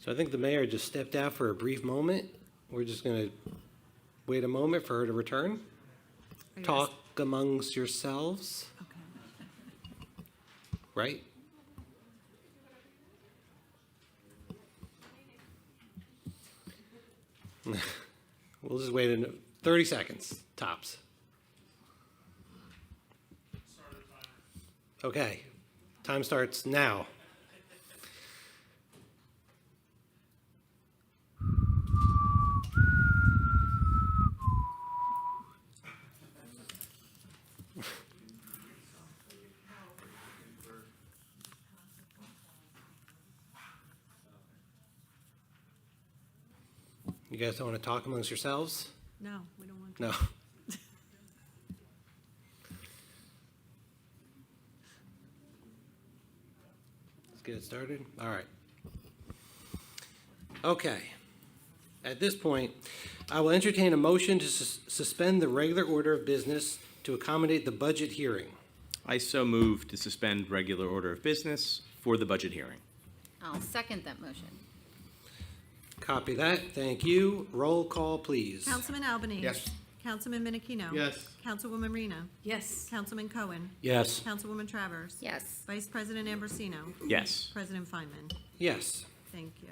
So I think the mayor just stepped out for a brief moment. We're just going to wait a moment for her to return. Talk amongst yourselves, Okay. right? We'll just wait 30 seconds, tops. Okay, time starts now. You guys don't want to talk amongst yourselves? No, we don't want to. No. Let's get it started. All right. Okay. At this point, I will entertain a motion to suspend the regular order of business to accommodate the budget hearing. I so move to suspend regular order of business for the budget hearing. I'll second that motion. Copy that. Thank you. Roll call, please. Councilman Albany. Yes. Councilman Menachino. Yes. Councilwoman Rena. Yes. Councilman Cohen. Yes. Councilwoman Travers. Yes. Vice President Ambrosino. Yes. President Feynman. Yes. Thank you.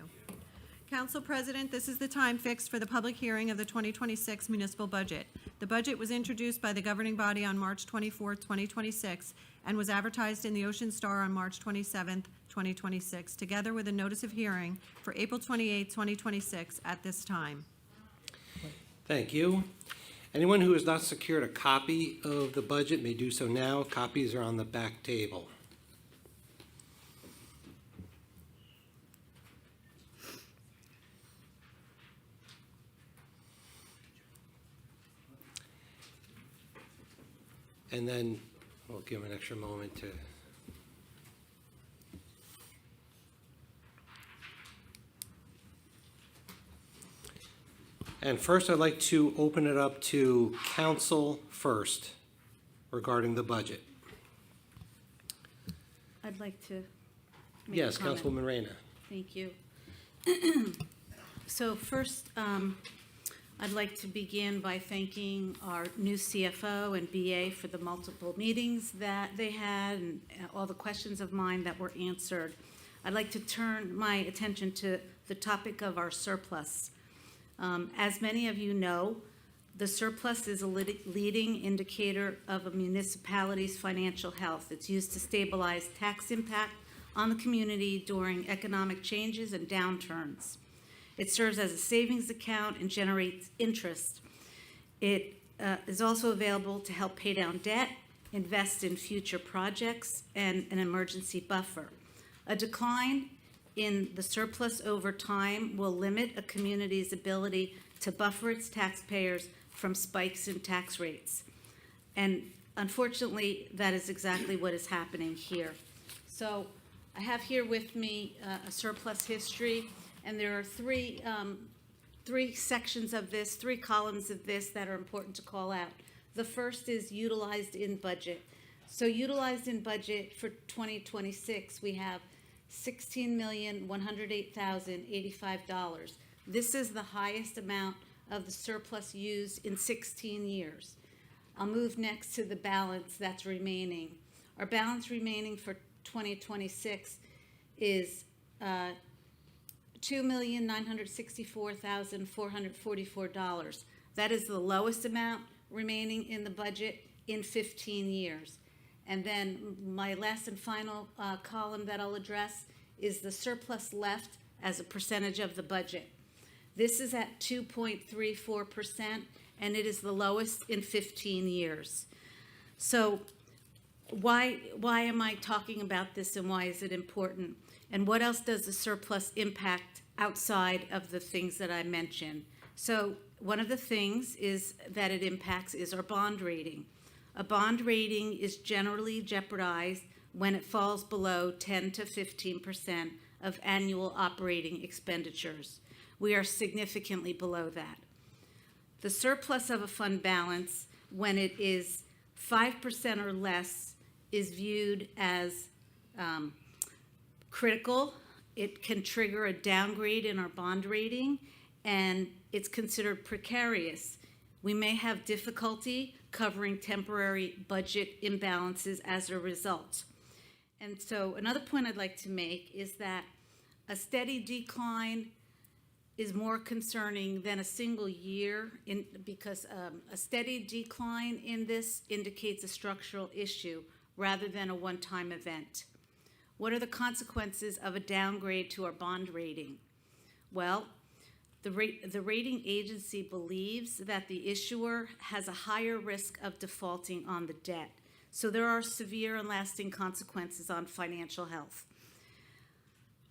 Council President, this is the time fixed for the public hearing of the 2026 municipal budget. The budget was introduced by the governing body on March 24, 2026, and was advertised in the Ocean Star on March 27, 2026, together with a notice of hearing for April 28, 2026 at this time. Thank you. Anyone who has not secured a copy of the budget may do so now. Copies are on the back table. And then we'll give an extra moment to. And first, I'd like to open it up to council first regarding the budget. I'd like to make Yes, a comment. Councilwoman Reyna. Thank you. So first, I'd like to begin by thanking our new CFO and BA for the multiple meetings that they had and all the questions of mine that were answered. I'd like to turn my attention to the topic of our surplus. As many of you know, the surplus is a leading indicator of a municipality's financial health. It's used to stabilize tax impact on the community during economic changes and downturns. It serves as a savings account and generates interest. It is also available to help pay down debt, invest in future projects, and an emergency buffer. A decline in the surplus over time will limit a community's ability to buffer its taxpayers from spikes in tax rates. And unfortunately, that is exactly what is happening here. So I have here with me a surplus history, and there are three sections of this, three columns of this that are important to call out. The first is utilized in budget. So utilized in budget for 2026, we have $16,108,085. This is the highest amount of the surplus used in 16 years. I'll move next to the balance that's remaining. Our balance remaining for 2026 is $2,964,444. That is the lowest amount remaining in the budget in 15 years. And then my last and final column that I'll address is the surplus left as a percentage of the budget. This is at 2.34%, and it is the lowest in 15 years. So why am I talking about this, and why is it important? And what else does the surplus impact outside of the things that I mentioned? So one of the things is that it impacts is our bond rating. A bond rating is generally jeopardized when it falls below 10 to 15% of annual operating expenditures. We are significantly below that. The surplus of a fund balance, when it is 5% or less, is viewed as critical it can trigger a downgrade in our bond rating, and it's considered precarious. We may have difficulty covering temporary budget imbalances as a result. And so another point I'd like to make is that a steady decline is more concerning than a single year because a steady decline in this indicates a structural issue rather than a one-time event. What are the consequences of a downgrade to our bond rating? Well, the rating agency believes that the issuer has a higher risk of defaulting on the debt. So there are severe and lasting consequences on financial health.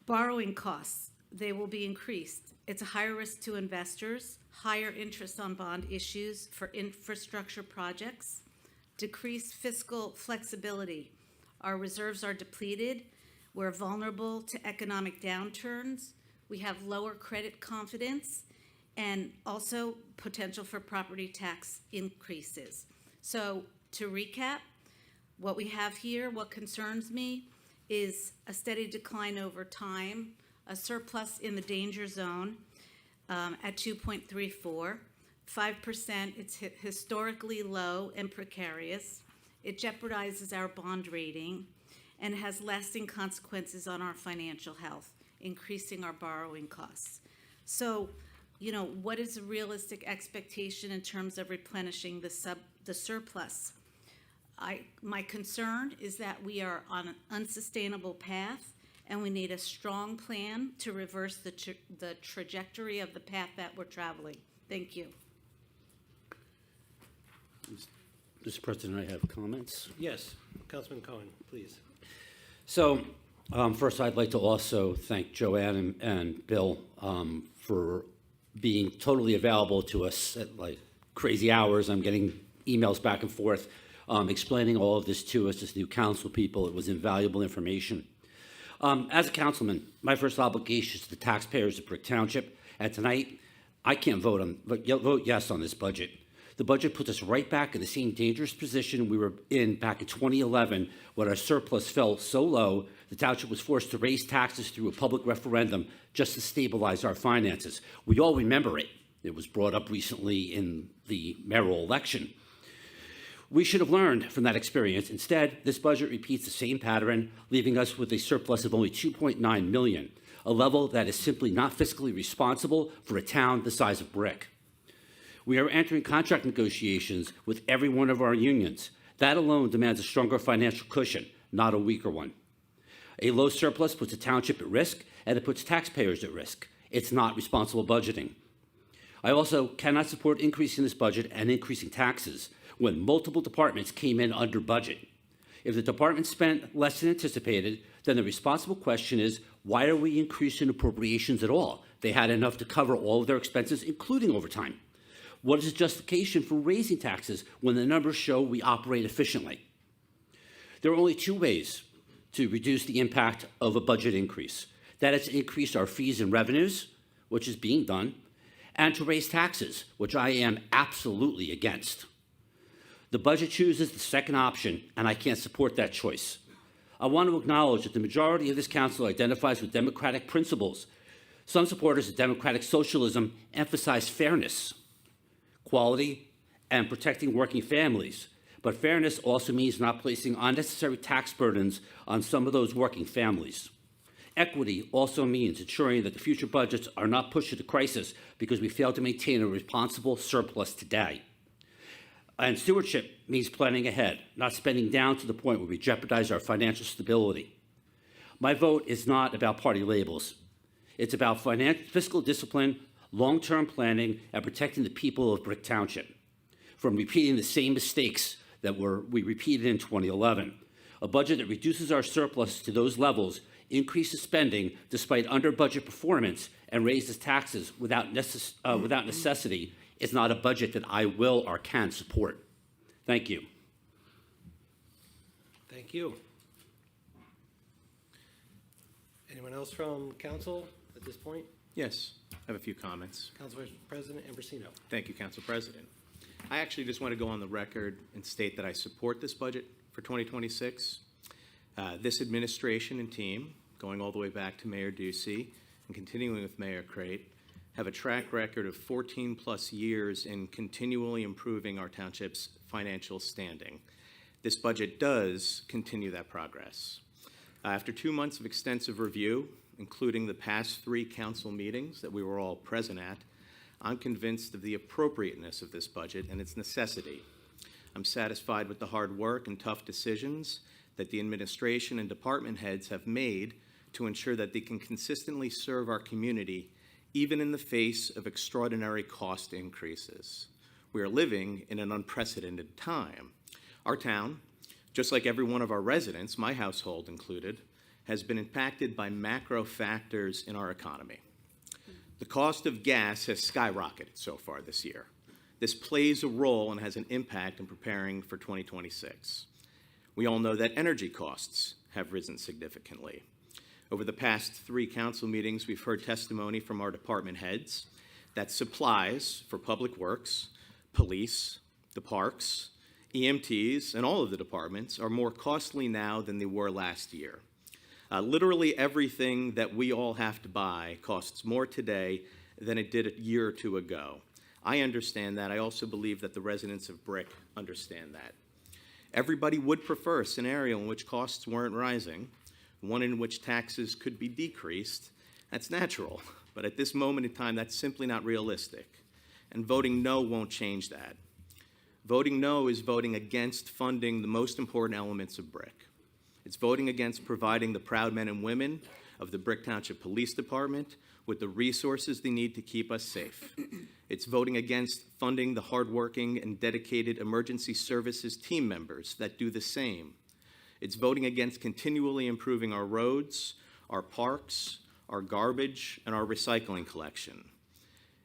Borrowing costs, they will be increased. It's a higher risk to investors, higher interest on bond issues for infrastructure projects, decreased fiscal flexibility. Our reserves are depleted. We're vulnerable to economic downturns. We have lower credit confidence and also potential for property tax increases. So to recap, what we have here, what concerns me, is a steady decline over time, a surplus in the danger zone at 2.34, 5%, it's historically low and precarious. It jeopardizes our bond rating and has lasting consequences on our financial health, increasing our borrowing costs. So, what is a realistic expectation in terms of replenishing the surplus? My concern is that we are on an unsustainable path, and we need a strong plan to reverse the trajectory of the path that we're traveling. Thank you. Mr. President, I have comments. Yes, Councilman Cohen, please. So, first, I'd like to also thank Joanne and Bill for being totally available to us at like crazy hours. I'm getting emails back and forth explaining all of this to us as new council people. It was invaluable information. As a councilman, my first obligation is to the taxpayers of Brick Township, and tonight I can't vote yes on this budget. The budget puts us right back in the same dangerous position we were in back in 2011 when our surplus fell so low the township was forced to raise taxes through a public referendum just to stabilize our finances. We all remember it. It was brought up recently in the mayoral election. We should have learned from that experience. Instead, this budget repeats the same pattern, leaving us with a surplus of only $2.9 million, a level that is simply not fiscally responsible for a town the size of Brick. We are entering contract negotiations with every one of our unions. That alone demands a stronger financial cushion, not a weaker one. A low surplus puts the township at risk, and it puts taxpayers at risk. It's not responsible budgeting. I also cannot support increasing this budget and increasing taxes when multiple departments came in under budget. If the department spent less than anticipated, then the responsible question is, why are we increasing appropriations at all? They had enough to cover all of their expenses, including overtime. What is the justification for raising taxes when the numbers show we operate efficiently? There are only two ways to reduce the impact of a budget increase. That is to increase our fees and revenues, which is being done, and to raise taxes, which I am absolutely against. The budget chooses the second option, and I can't support that choice. I want to acknowledge that the majority of this council identifies with democratic principles. Some supporters of democratic socialism emphasize fairness, quality, and protecting working families. But fairness also means not placing unnecessary tax burdens on some of those working families. Equity also means ensuring that the future budgets are not pushed into crisis because we fail to maintain a responsible surplus today. And stewardship means planning ahead, not spending down to the point where we jeopardize our financial stability. My vote is not about party labels. It's about fiscal discipline, long-term planning, and protecting the people of Brick Township from repeating the same mistakes that we repeated in 2011. A budget that reduces our surplus to those levels, increases spending despite under-budget performance, and raises taxes without necessity is not a budget that I will or can support. Thank you. Thank you. Anyone else from council at this point? Yes, I have a few comments. Council Vice President Ambrosino. Thank you, Council President. I actually just want to go on the record and state that I support this budget for 2026. This administration and team going all the way back to Mayor Ducey and continuing with Mayor Crate, have a track record of 14-plus years in continually improving our township's financial standing. This budget does continue that progress. After 2 months of extensive review, including the past 3 council meetings that we were all present at, I'm convinced of the appropriateness of this budget and its necessity. I'm satisfied with the hard work and tough decisions that the administration and department heads have made to ensure that they can consistently serve our community, even in the face of extraordinary cost increases. We are living in an unprecedented time. Our town, just like every one of our residents, my household included, has been impacted by macro factors in our economy. The cost of gas has skyrocketed so far this year. This plays a role and has an impact in preparing for 2026. We all know that energy costs have risen significantly. Over the past 3 council meetings, we've heard testimony from our department heads that supplies for public works, police, the parks, EMTs, and all of the departments are more costly now than they were last year. Literally everything that we all have to buy costs more today than it did a year or 2 ago. I understand that. I also believe that the residents of Brick understand that. Everybody would prefer a scenario in which costs weren't rising, one in which taxes could be decreased. That's natural, but at this moment in time, that's simply not realistic. And voting no won't change that. Voting no is voting against funding the most important elements of Brick. It's voting against providing the proud men and women of the Brick Township Police Department with the resources they need to keep us safe. It's voting against funding the hardworking and dedicated emergency services team members that do the same. It's voting against continually improving our roads, our parks, our garbage, and our recycling collection.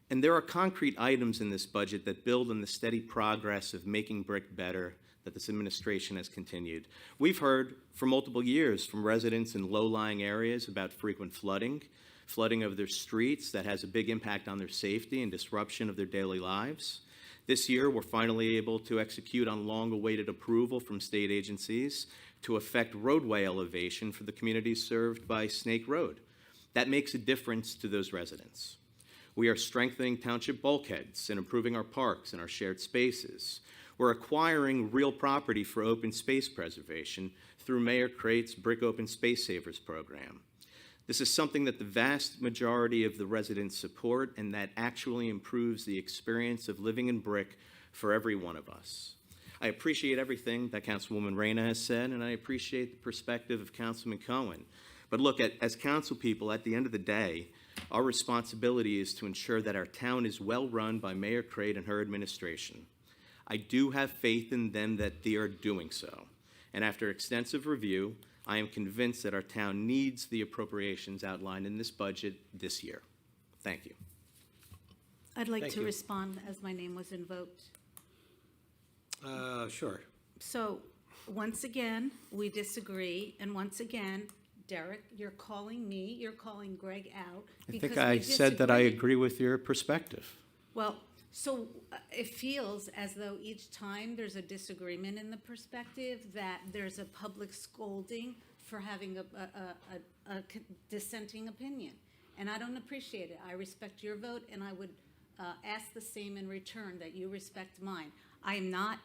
And there are concrete items in this budget that build on the steady progress of making Brick better that this administration has continued. We've heard for multiple years from residents in low-lying areas about frequent flooding of their streets that has a big impact on their safety and disruption of their daily lives. This year, we're finally able to execute on long-awaited approval from state agencies to effect roadway elevation for the communities served by Snake Road. That makes a difference to those residents. We are strengthening township bulkheads and improving our parks and our shared spaces. We're acquiring real property for open space preservation through Mayor Crate's Brick Open Space Savers program. This is something that the vast majority of the residents support and that actually improves the experience of living in Brick for every one of us. I appreciate everything that Councilwoman Reyna has said, and I appreciate the perspective of Councilman Cohen. But look, as council people, at the end of the day, our responsibility is to ensure that our town is well run by Mayor Crate and her administration. I do have faith in them that they are doing so. And after extensive review, I am convinced that our town needs the appropriations outlined in this budget this year. Thank you. I'd like Thank to you. respond as my name was invoked. Sure. So, once again, we disagree, and once again, Derek, you're calling me, you're calling Greg out. I because think I we said that I disagree. agree with your perspective. Well, so it feels as though each time there's a disagreement in the perspective, that there's a public scolding for having a dissenting opinion. And I don't appreciate it. I respect your vote, and I would ask the same in return, that you respect mine. I am not,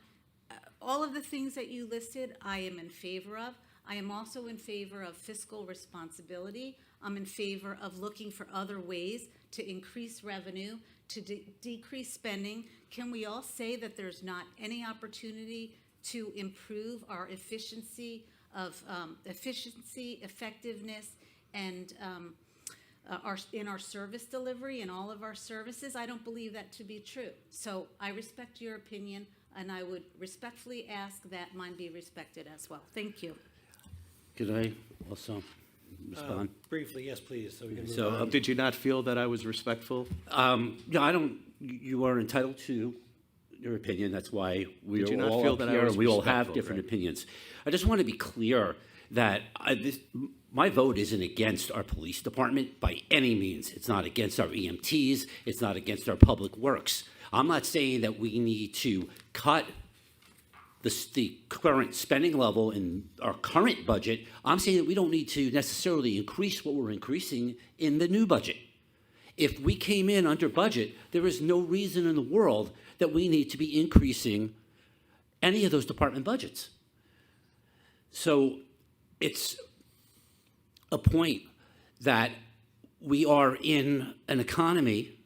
all of the things that you listed, I am in favor of. I am also in favor of fiscal responsibility. I'm in favor of looking for other ways to increase revenue, to decrease spending. Can we all say that there's not any opportunity to improve our efficiency, effectiveness, and in our service delivery and all of our services? I don't believe that to be true. So I respect your opinion, and I would respectfully ask that mine be respected as well. Thank you. Could I also respond? Briefly, yes, please, so we can move So, on. Did you not feel that I was respectful? No, I don't, you are entitled to your opinion. That's why we Did you are not all feel up that I here, was and we all have respectful, different Greg? opinions. I just want to be clear that my vote isn't against our police department by any means. It's not against our EMTs. It's not against our public works. I'm not saying that we need to cut the current spending level in our current budget, I'm saying that we don't need to necessarily increase what we're increasing in the new budget. If we came in under budget, there is no reason in the world that we need to be increasing any of those department budgets. So it's a point that we are in an economy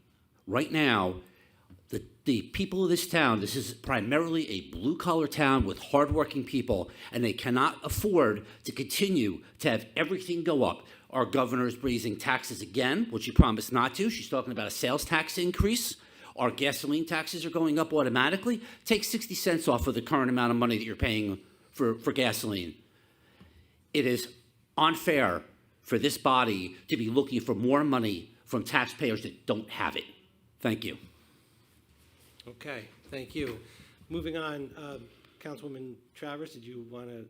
right now. The people of this town, this is primarily a blue-collar town with hardworking people, and they cannot afford to continue to have everything go up. Our governor's raising taxes again, which she promised not to. She's talking about a sales tax increase. Our gasoline taxes are going up automatically. Take 60 cents off of the current amount of money that you're paying for gasoline. It is unfair for this body to be looking for more money from taxpayers that don't have it. Thank you. Okay, thank you. Moving on, Councilwoman Travers, did you want to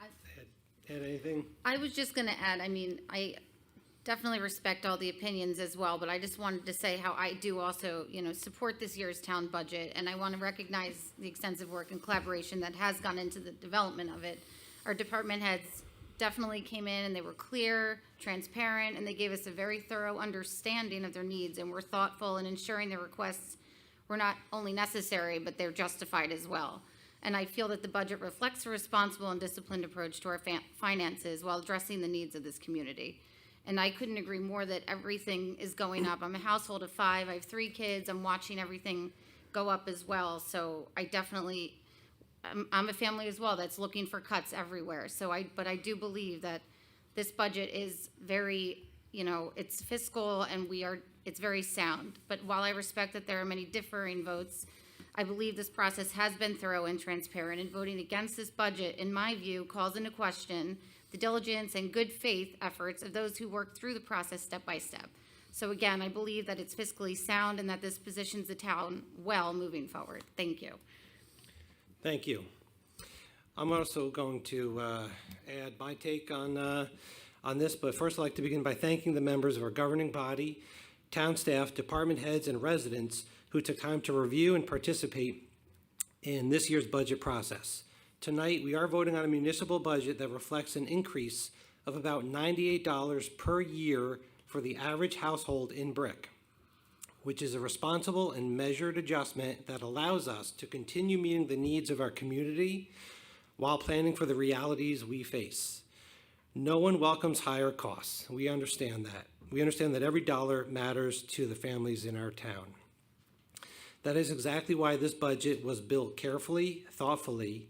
add anything? I was just going to add, I mean, I definitely respect all the opinions as well, but I just wanted to say how I do also, support this year's town budget, and I want to recognize the extensive work and collaboration that has gone into the development of it. Our department heads definitely came in and they were clear, transparent, and they gave us a very thorough understanding of their needs and were thoughtful in ensuring their requests were not only necessary, but they're justified as well. And I feel that the budget reflects a responsible and disciplined approach to our finances while addressing the needs of this community. And I couldn't agree more that everything is going up. I'm a household of 5. I have 3 kids. I'm watching everything go up as well. So I definitely, I'm a family as well that's looking for cuts everywhere. But I do believe that this budget is very, it's fiscal and it's very sound. But while I respect that there are many differing votes, I believe this process has been thorough and transparent, and voting against this budget, in my view, calls into question the diligence and good faith efforts of those who worked through the process step by step. So again, I believe that it's fiscally sound and that this positions the town well moving forward. Thank you. Thank you. I'm also going to add my take on this, but first I'd like to begin by thanking the members of our governing body, town staff, department heads, and residents who took time to review and participate in this year's budget process. Tonight, we are voting on a municipal budget that reflects an increase of about $98 per year for the average household in Brick, which is a responsible and measured adjustment that allows us to continue meeting the needs of our community while planning for the realities we face. No one welcomes higher costs. We understand that. We understand that every dollar matters to the families in our town. That is exactly why this budget was built carefully, thoughtfully,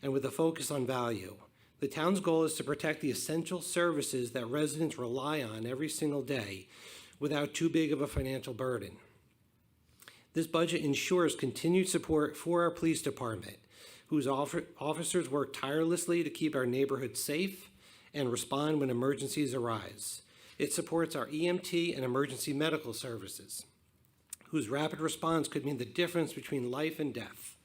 and with a focus on value. The town's goal is to protect the essential services that residents rely on every single day without too big of a financial burden. This budget ensures continued support for our police department, whose officers work tirelessly to keep our neighborhoods safe and respond when emergencies arise. It supports our EMT and emergency medical services, whose rapid response could mean the difference between life and death.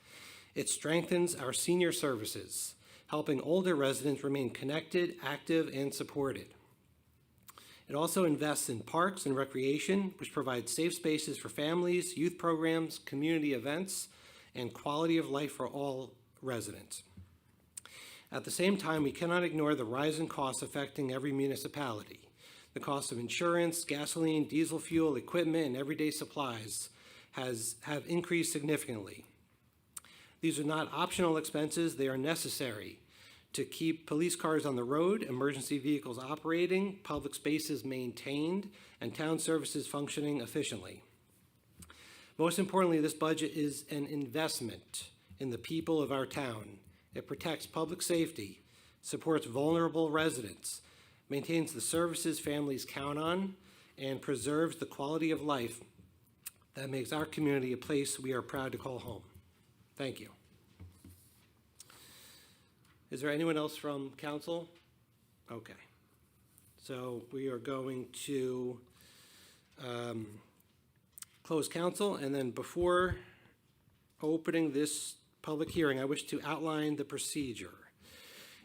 It strengthens our senior services, helping older residents remain connected, active, and supported. It also invests in parks and recreation, which provides safe spaces for families, youth programs, community events, and quality of life for all residents. At the same time, we cannot ignore the rise in costs affecting every municipality. The cost of insurance, gasoline, diesel fuel, equipment, and everyday supplies have increased significantly. These are not optional expenses, they are necessary to keep police cars on the road, emergency vehicles operating, public spaces maintained, and town services functioning efficiently. Most importantly, this budget is an investment in the people of our town. It protects public safety, supports vulnerable residents, maintains the services families count on, and preserves the quality of life that makes our community a place we are proud to call home. Thank you. Is there anyone else from council? Okay. So we are going to close council, and then before opening this public hearing, I wish to outline the procedure.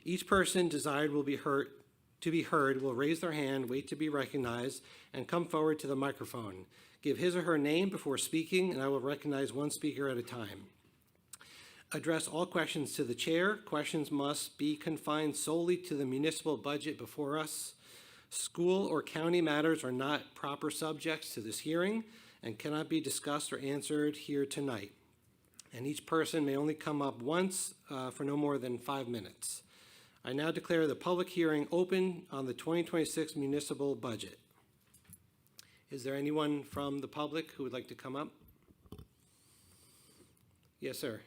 Each person desired to be heard will raise their hand, wait to be recognized, and come forward to the microphone. Give his or her name before speaking, and I will recognize one speaker at a time. address all questions to the chair. Questions must be confined solely to the municipal budget before us. School or county matters are not proper subjects to this hearing and cannot be discussed or answered here tonight. And each person may only come up once for no more than 5 minutes. I now declare the public hearing open on the 2026 municipal budget. Is there anyone from the public who would like to come up? Yes, sir.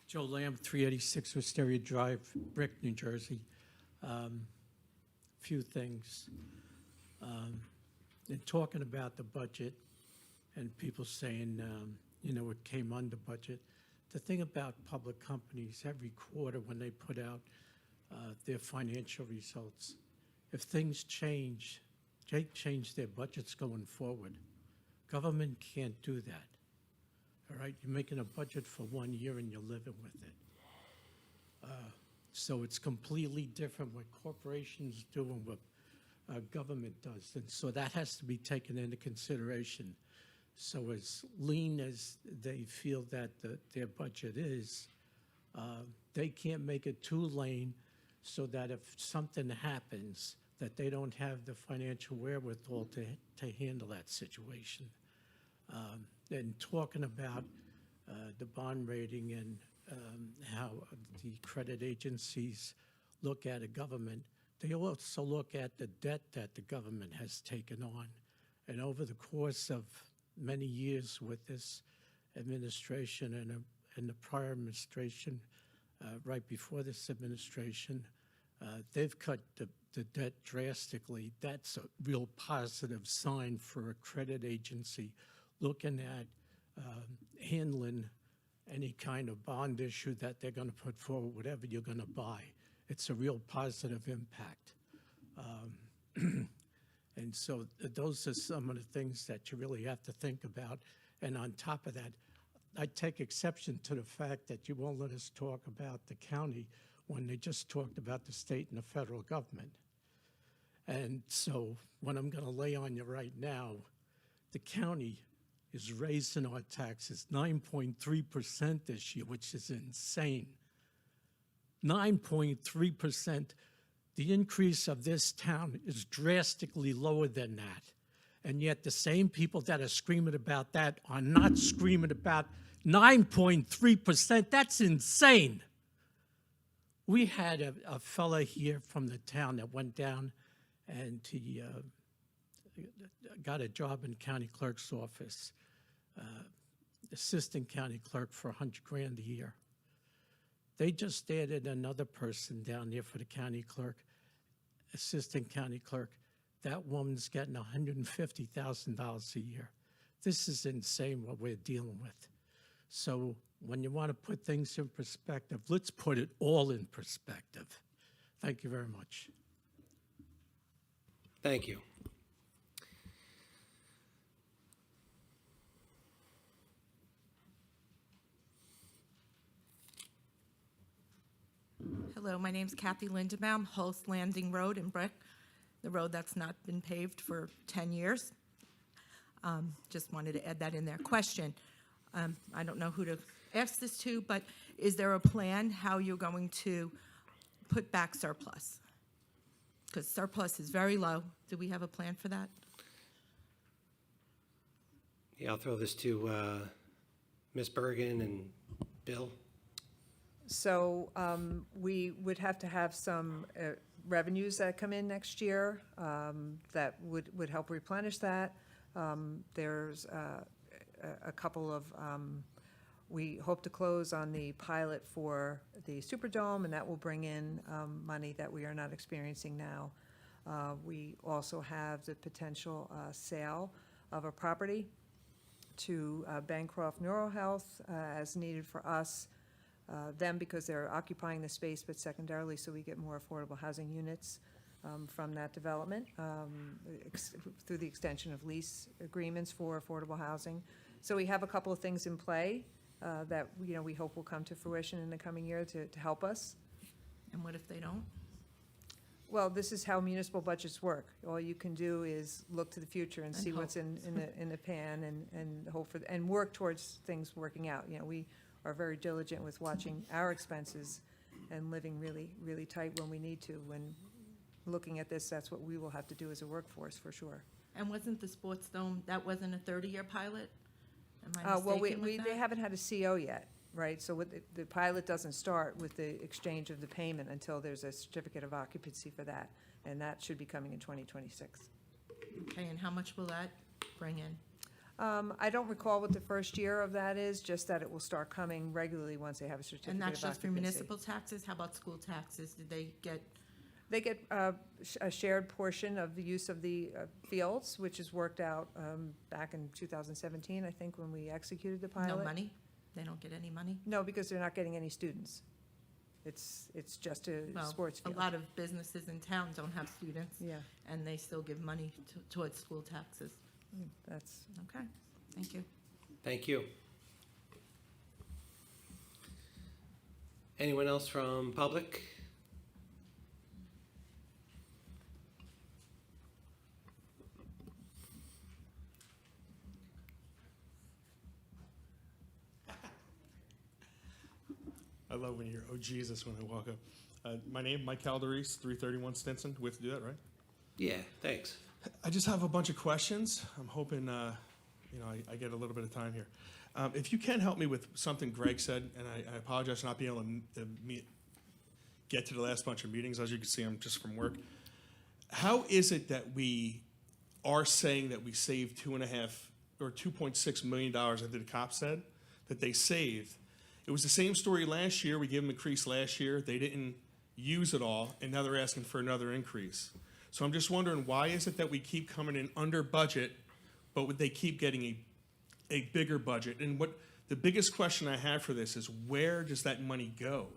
Joe Lamb, 386 Wisteria Drive, Brick, New Jersey. Few things. In talking about the budget and people saying, it came under budget, the thing about public companies, every quarter when they put out their financial results, if things change, they change their budgets going forward. Government can't do that. All right, you're making a budget for 1 year and you're living with it. So it's completely different what corporations do and what government does. And so that has to be taken into consideration. So as lean as they feel that their budget is, they can't make it too lean so that if something happens, that they don't have the financial wherewithal to handle that situation. And talking about the bond rating and how the credit agencies look at a government, they also look at the debt that the government has taken on. And over the course of many years with this administration and the prior administration, right before this administration, they've cut the debt drastically. That's a real positive sign for a credit agency looking at handling any kind of bond issue that they're going to put forward, whatever you're going to buy. It's a real positive impact. And so those are some of the things that you really have to think about. And on top of that, I take exception to the fact that you won't let us talk about the county when they just talked about the state and the federal government. And so what I'm going to lay on you right now, the county is raising our taxes 9.3% this year, which is insane. 9.3%. The increase of this town is drastically lower than that. And yet the same people that are screaming about that are not screaming about 9.3%. That's insane. We had a fella here from the town that went down and he got a job in county clerk's office, assistant county clerk for $100,000 a year. They just added another person down there for the county clerk, assistant county clerk. That woman's getting $150,000 a year. This is insane what we're dealing with. So when you want to put things in perspective, let's put it all in perspective. Thank you very much. Thank you. Hello, my name's Kathy Lindenbaum, Holst Landing Road in Brick, the road that's not been paved for 10 years. Just wanted to add that in there. Question, I don't know who to ask this to, but is there a plan how you're going to put back surplus? Because surplus is very low. Do we have a plan for that? Yeah, I'll throw this to Ms. Bergen and Bill. So we would have to have some revenues that come in next year that would help replenish that. There's a couple of, we hope to close on the pilot for the Superdome, and that will bring in money that we are not experiencing now. We also have the potential sale of a property to Bancroft Neurohealth as needed for us. Them because they're occupying the space, but secondarily so we get more affordable housing units from that development through the extension of lease agreements for affordable housing. So we have a couple of things in play that we hope will come to fruition in the coming year to help us. And what if they don't? Well, this is how municipal budgets work. All you can do is look to the future and see what's in the pan and hope for, and work towards things working out. You know, we are very diligent with watching our expenses and living really, really tight when we need to. When looking at this, that's what we will have to do as a workforce, for sure. And wasn't the sports dome, that wasn't a 30-year pilot? Am I Well, mistaken with they that? haven't had a CO yet, right? So the pilot doesn't start with the exchange of the payment until there's a certificate of occupancy for that, and that should be coming in 2026. Okay, and how much will that bring in? I don't recall what the first year of that is, just that it will start coming regularly once they have a certificate And of that's occupancy. just for municipal taxes? How about school taxes? Did they get, They get a shared portion of the use of the fields, which is worked out back in 2017, I think, when we executed the pilot. no money? They don't get any money? No, because they're not getting any students. It's just a Well, sports a field. lot of businesses in town don't have students. Yeah, And they still give money towards school taxes. that's, Okay, thank you. Thank you. Anyone else from public? I love when you hear, "Oh, Jesus," when I walk up. My name, Mike Calderese, 331 Stinson. We have to do that, right? Yeah, thanks. I just have a bunch of questions. I'm hoping, I get a little bit of time here. If you can help me with something Greg said, and I apologize for not being able to get to the last bunch of meetings. As you can see, I'm just from work. How is it that we are saying that we saved $2.6 million, I think the cop said, that they saved? It was the same story last year. We gave them an increase last year. They didn't use it all, and now they're asking for another increase. So I'm just wondering, why is it that we keep coming in under budget, but they keep getting a bigger budget? And what the biggest question I have for this is, where does that money go?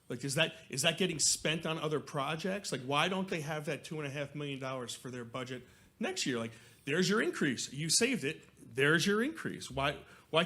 Like, is that getting spent on other projects? Like, why don't they have that $2.5 million for their budget next year? Like, there's your increase. You saved it. There's your increase. Why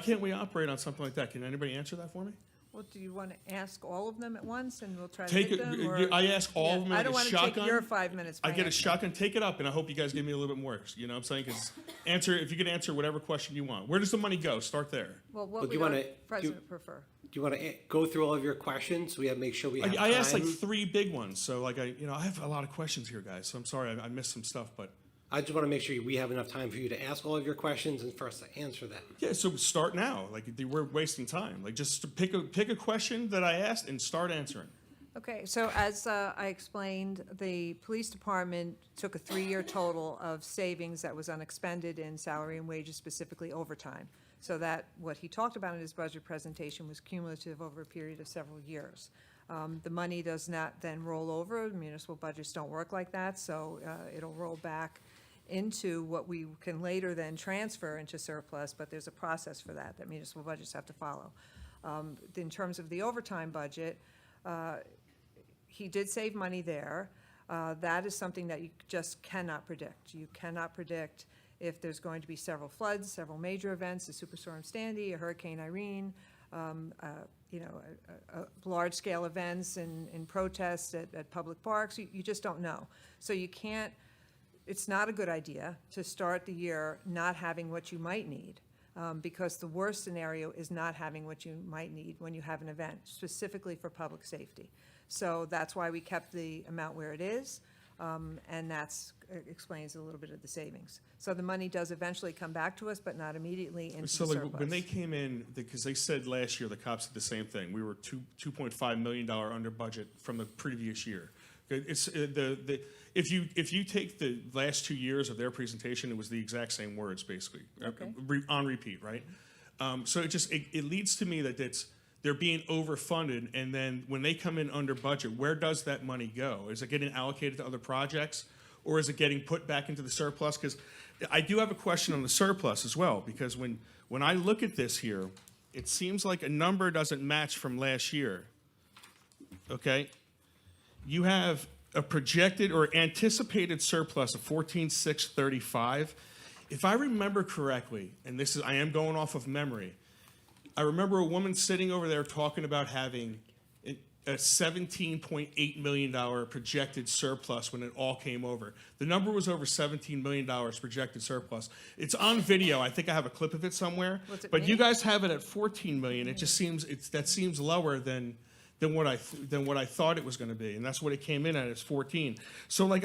can't we operate on something like that? Can anybody answer that for me? well, do you want to ask all of them at once, and we'll try to Take hit it. them? or- I ask all Yeah, of them I like don't a want to shotgun. take your 5 minutes. I by get a answering. shotgun, take it up, and I hope you guys give me a little bit more. You know what I'm saying? Because if you could answer whatever question you want. Where does the money go? Start there. Well, what Look, would you our wanna- president prefer? Do you want to go through all of your questions? We have to make sure we have time. I asked like 3 big ones, so like I have a lot of questions here, guys. So I'm sorry I missed some stuff, but I just want to make sure we have enough time for you to ask all of your questions and for us to answer them. yeah. So start now. Like we're wasting time. Like just pick a question that I asked and start answering. Okay, so as I explained, the police department took a 3-year total of savings that was unexpended in salary and wages, specifically overtime. So that, what he talked about in his budget presentation was cumulative over a period of several years. The money does not then roll over. Municipal budgets don't work like that, so it'll roll back into what we can later then transfer into surplus, but there's a process for that municipal budgets have to follow. In terms of the overtime budget, he did save money there. That is something that you just cannot predict. You cannot predict if there's going to be several floods, several major events, a Superstorm Sandy, a Hurricane Irene, large-scale events and protests at public parks. You just don't know. So you can't, it's not a good idea to start the year not having what you might need, because the worst scenario is not having what you might need when you have an event, specifically for public safety. So that's why we kept the amount where it is, and that's explains a little bit of the savings. So the money does eventually come back to us, but not immediately into So the like surplus. when they came in, because they said last year, the cops did the same thing. We were $2.5 million under budget from the previous year. It's if you take the last 2 years of their presentation, it was the exact same words basically, Okay. on repeat, right? So it leads to me that they're being overfunded, and then when they come in under budget, where does that money go? Is it getting allocated to other projects, or is it getting put back into the surplus? Because I do have a question on the surplus as well, because when I look at this here, it seems like a number doesn't match from last year. Okay? You have a projected or anticipated surplus of 14,635. If I remember correctly, and I am going off of memory, I remember a woman sitting over there talking about having a $17.8 million projected surplus when it all came over. The number was over $17 million projected surplus. It's on video. I think I have a clip of it somewhere. Was it But me? you guys have it at 14 million. It just seems, that seems lower than what I thought it was gonna be. And that's what it came in at, is 14. So like,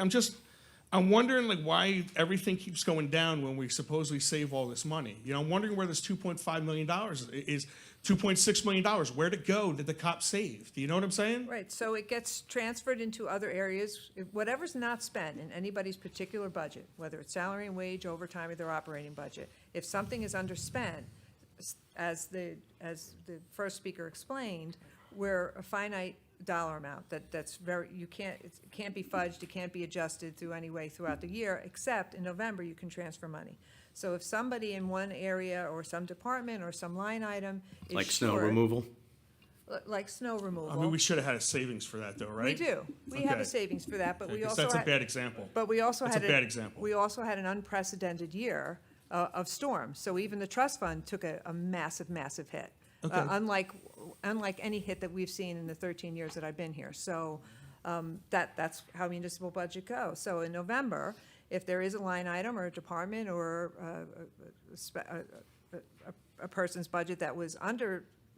I'm wondering like why everything keeps going down when we supposedly save all this money. You know, I'm wondering where this $2.5 million is, $2.6 million. Where'd it go? Did the cops save? Do you know what I'm saying? Right, so it gets transferred into other areas. Whatever's not spent in anybody's particular budget, whether it's salary and wage, overtime, or their operating budget, if something is underspent, as the first speaker explained, we're a finite dollar amount that's very, it can't be fudged, it can't be adjusted through any way throughout the year, except in November you can transfer money. So if somebody in one area or some department or some line item is Like snow short- removal? Like snow removal. I mean, we should have had a savings for that though, right? We do. We have Okay. a savings for that, but we 'Cause also that's a had. bad example. But we also That's had. a bad example. We also had an unprecedented year of storms. So even the trust fund took a massive, massive hit. Okay. Unlike any hit that we've seen in the 13 years that I've been here. So that's how municipal budget goes. So in November, if there is a line item or a department or a person's budget that was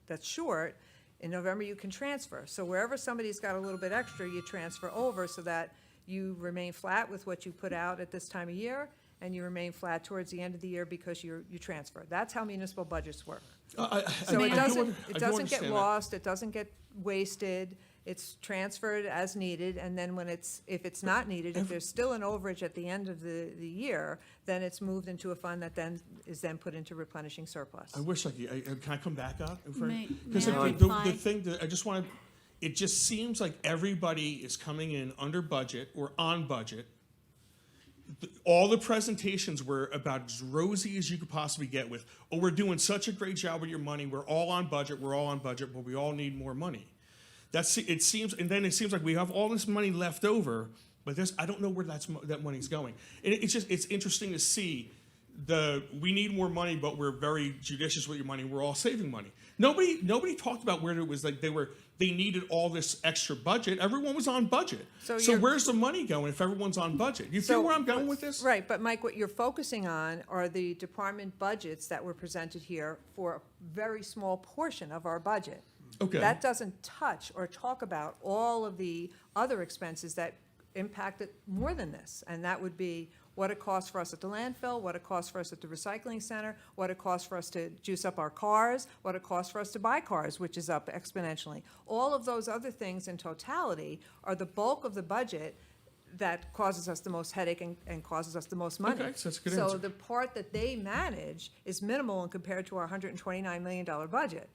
that's short, in November you can transfer. So wherever somebody's got a little bit extra, you transfer over so that you remain flat with what you put out at this time of year, and you remain flat towards the end of the year because you transfer. That's how municipal budgets work. So I it do doesn't, under- I it do doesn't get understand that. lost, it doesn't get wasted, it's transferred as needed, and then if it's not needed, if there's still an overage at the end of the year, then it's moved into a fund that then is put into replenishing surplus. I wish can I come back up? May Because I the reply? thing that I just want to, it just seems like everybody is coming in under budget or on budget. All the presentations were about as rosy as you could possibly get with, oh, we're doing such a great job with your money, we're all on budget, but we all need more money. It seems, and then it seems like we have all this money left over, but I don't know where that money's going. And it's interesting to see we need more money, but we're very judicious with your money, we're all saving money. Nobody talked about where it was like they needed all this extra budget. Everyone was on budget. So So you're- where's the money going if everyone's on budget? You feel where I'm going with this? Right, but Mike, what you're focusing on are the department budgets that were presented here for a very small portion of our budget. Okay. That doesn't touch or talk about all of the other expenses that impact it more than this. And that would be what it costs for us at the landfill, what it costs for us at the recycling center, what it costs for us to juice up our cars, what it costs for us to buy cars, which is up exponentially. All of those other things in totality are the bulk of the budget that causes us the most headache and causes us the most money. Okay, so that's a good So answer. the part that they manage is minimal and compared to our $129 million budget.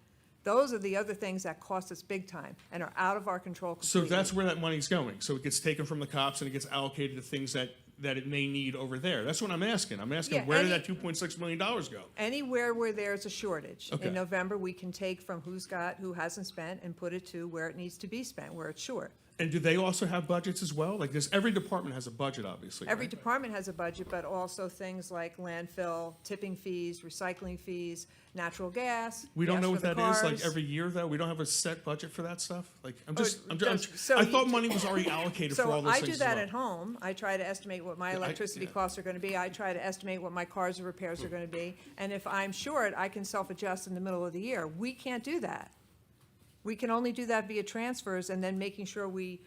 Those are the other things that cost us big time and are out of our control So completely. that's where that money's going. So it gets taken from the cops and it gets allocated to things that it may need over there. That's what I'm asking. I'm asking, Yeah, where did any- that $2.6 million go? Anywhere where there's a shortage. Okay. In November, we can take from who hasn't spent and put it to where it needs to be spent, where it's short. And do they also have budgets as well? Like every department has a budget, obviously, Every right? department has a budget, but also things like landfill, tipping fees, recycling fees, natural gas. We don't gas know for what the that is, like cars. every year though? We don't have a set budget for that stuff? Like, so I you- thought money was already allocated for all So those I things do as that well. at home. I try to estimate what my Yeah, electricity yeah. costs are gonna be. I try to estimate what my cars repairs are gonna be. And if I'm short, I can self-adjust in the middle of the year. We can't do that. We can only do that via transfers and then making sure we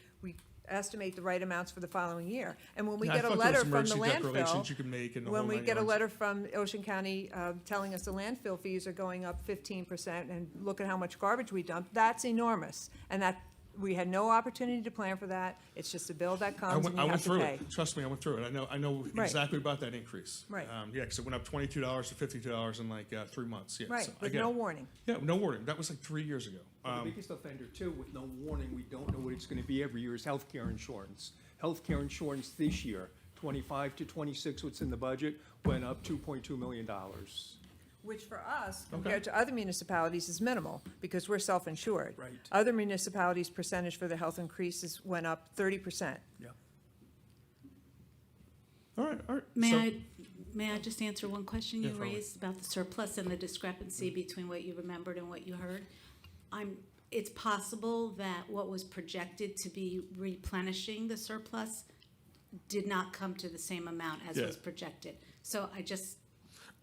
estimate the right amounts for the following year. And when we Yeah, I get a thought there was letter from the emergency declarations you landfill, could make and the when whole we nine get a yards. letter from Ocean County telling us the landfill fees are going up 15% and look at how much garbage we dump, that's enormous. And we had no opportunity to plan for that. It's just a bill that I comes and went you have to through pay. it. Trust me, I went through it. I know Right. exactly about that increase. Right. Yeah, because it went up $22 to $52 in like 3 months. Yeah, Right, so I with get no it. warning. Yeah, no warning. That was like 3 years ago. The biggest offender too, with no warning, we don't know what it's gonna be every year, is healthcare insurance. Healthcare insurance this year, 25 to 26, what's in the budget, went up $2.2 million. Which for us, compared to other municipalities, is minimal, because we're self-insured. Right. Other municipalities' percentage for their health increases went up 30%. Yeah. All right. So- May I just answer one question Yeah, you Farley. raised about the surplus and the discrepancy between what you remembered and what you heard? I'm it's possible that what was projected to be replenishing the surplus did not come to the same amount as Yeah. was projected. So I'm just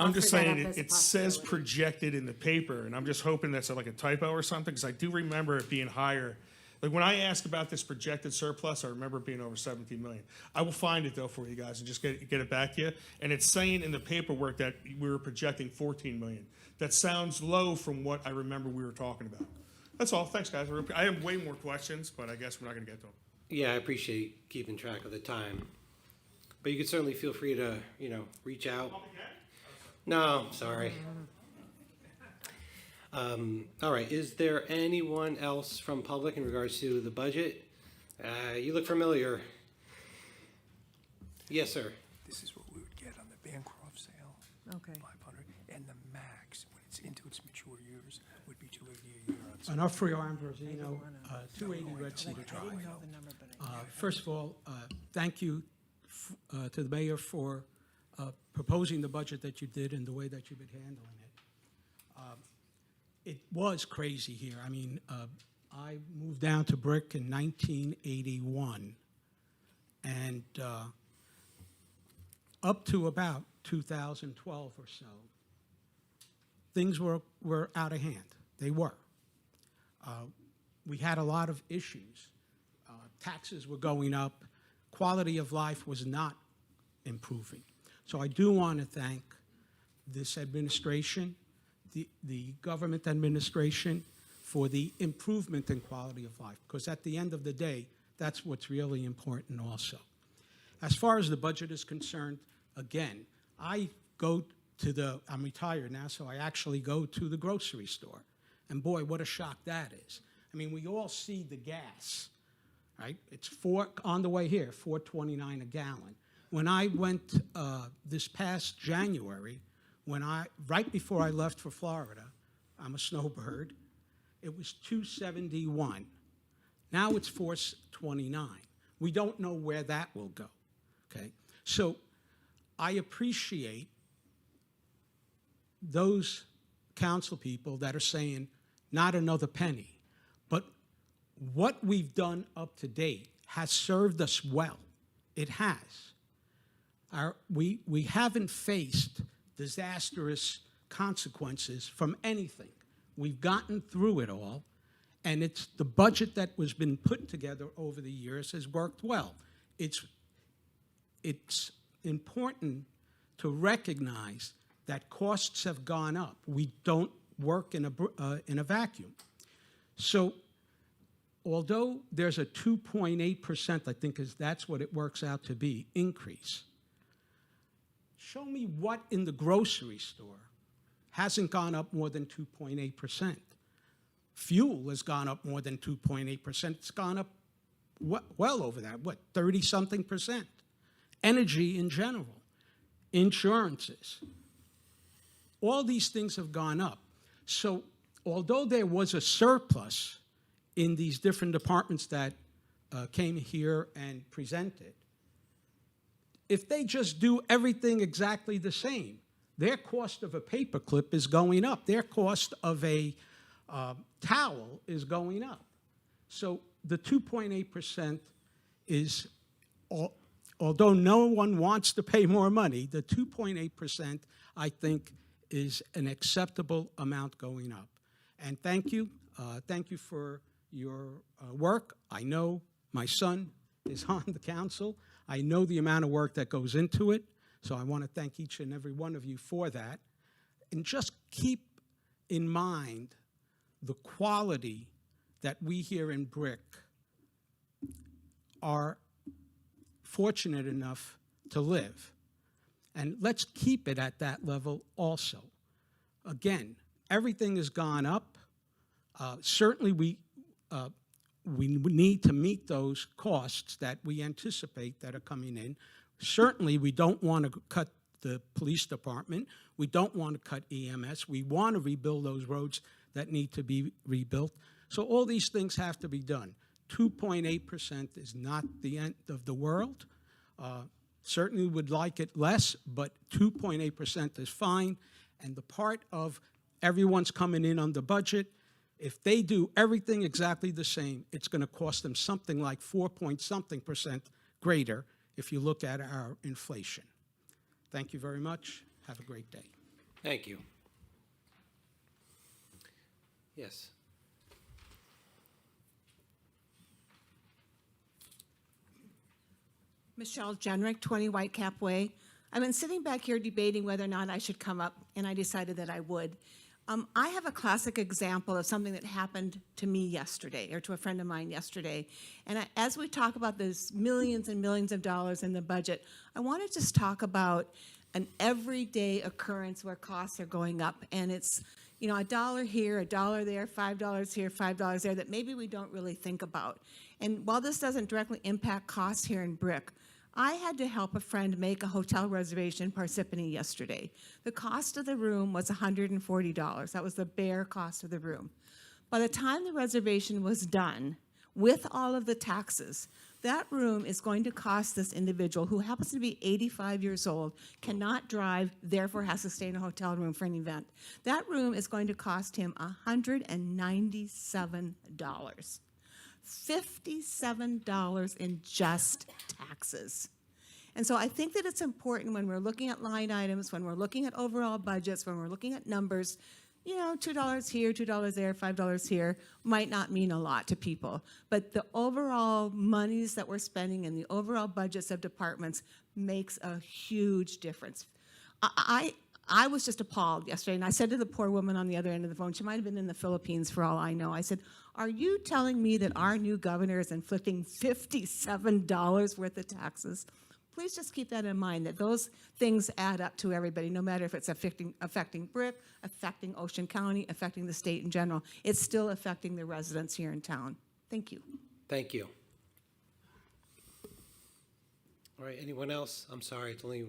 offer that saying, up as a it says possibility. projected in the paper, and I'm just hoping that's like a typo or something, because I do remember it being higher. Like, when I ask about this projected surplus, I remember it being over 17 million. I will find it, though, for you guys, and just get it back to you. And it's saying in the paperwork that we were projecting 14 million. That sounds low from what I remember we were talking about. That's all. Thanks, guys. I have way more questions, but I guess we're not gonna get to them. Yeah, I appreciate keeping track of the time. But you could certainly feel free to, reach out. No, sorry. All right, is there anyone else from public in regards to the budget? You look familiar. Yes, sir. This is what we would get on the Bancroft sale, Okay. 500, and the max, when it's into its mature years, would be 280 a year on sale. Enough for your Ambrosino, 280 Red Cedar Drive. First of all, thank you to the mayor for proposing the budget that you did and the way that you've been handling it. It was crazy here. I mean, I moved down to Brick in 1981, and up to about 2012 or so, things were out of hand. They were. We had a lot of issues. Taxes were going up. Quality of life was not improving. So I do want to thank this administration, the government administration, for the improvement in quality of life, because at the end of the day, that's what's really important also. As far as the budget is concerned, again, I'm retired now, so I actually go to the grocery store. And boy, what a shock that is. I mean, we all see the gas, right? It's on the way here, $4.29 a gallon. When I went this past January, right before I left for Florida, I'm a snowbird, it was $2.71. Now it's $4.29. We don't know where that will go, okay? So I appreciate those council people that are saying, not another penny, but what we've done up to date has served us well. It has. We haven't faced disastrous consequences from anything. We've gotten through it all, and it's the budget that was been put together over the years has worked well. It's important to recognize that costs have gone up. We don't work in a vacuum. So although there's a 2.8%, I think that's what it works out to be, increase, show me what in the grocery store hasn't gone up more than 2.8%. Fuel has gone up more than 2.8%. It's gone up well over that, 30-something%. Energy in general, insurances, all these things have gone up. So although there was a surplus in these different departments that came here and presented, if they just do everything exactly the same, their cost of a paperclip is going up. Their cost of a towel is going up. So the 2.8% is, although no one wants to pay more money, the 2.8%, I think, is an acceptable amount going up. And thank you. Thank you for your work. I know my son is on the council. I know the amount of work that goes into it. So I want to thank each and every one of you for that. And just keep in mind the quality that we here in Brick are fortunate enough to live. And let's keep it at that level also. Again, everything has gone up. Certainly we need to meet those costs that we anticipate that are coming in. Certainly we don't want to cut the police department. We don't want to cut EMS. We want to rebuild those roads that need to be rebuilt. So all these things have to be done. 2.8% is not the end of the world. Certainly would like it less, but 2.8% is fine. And the part of everyone's coming in on the budget, If they do everything exactly the same, it's going to cost them something like 4-point-something% greater if you look at our inflation. Thank you very much. Have a great day. Thank you. Yes. Michelle Jenrick, 20 Whitecap Way. I've been sitting back here debating whether or not I should come up, and I decided that I would. I have a classic example of something that happened to me yesterday, or to a friend of mine yesterday. And as we talk about those millions and millions of dollars in the budget, I want to just talk about an everyday occurrence where costs are going up. And it's, you know, $1 here, $1 there, $5 here, $5 there, that maybe we don't really think about. And while this doesn't directly impact costs here in Brick, I had to help a friend make a hotel reservation in Parsippany yesterday. The cost of the room was $140. That was the bare cost of the room. By the time the reservation was done, with all of the taxes, that room is going to cost this individual, who happens to be 85 years old, cannot drive, therefore has to stay in a hotel room for an event. That room is going to cost him $197. $57 in just taxes. And so I think that it's important when we're looking at line items, when we're looking at overall budgets, when we're looking at numbers, you know, $2 here, $2 there, $5 here might not mean a lot to people. But the overall monies that we're spending and the overall budgets of departments makes a huge difference. I was just appalled yesterday, and I said to the poor woman on the other end of the phone, she might have been in the Philippines for all I know, I said, are you telling me that our new governor is inflicting $57 worth of taxes? Please just keep that in mind, that those things add up to everybody, no matter if it's affecting Brick, affecting Ocean County, affecting the state in general. It's still affecting the residents here in town. Thank you. Thank you. All right, anyone else? I'm sorry, it's only,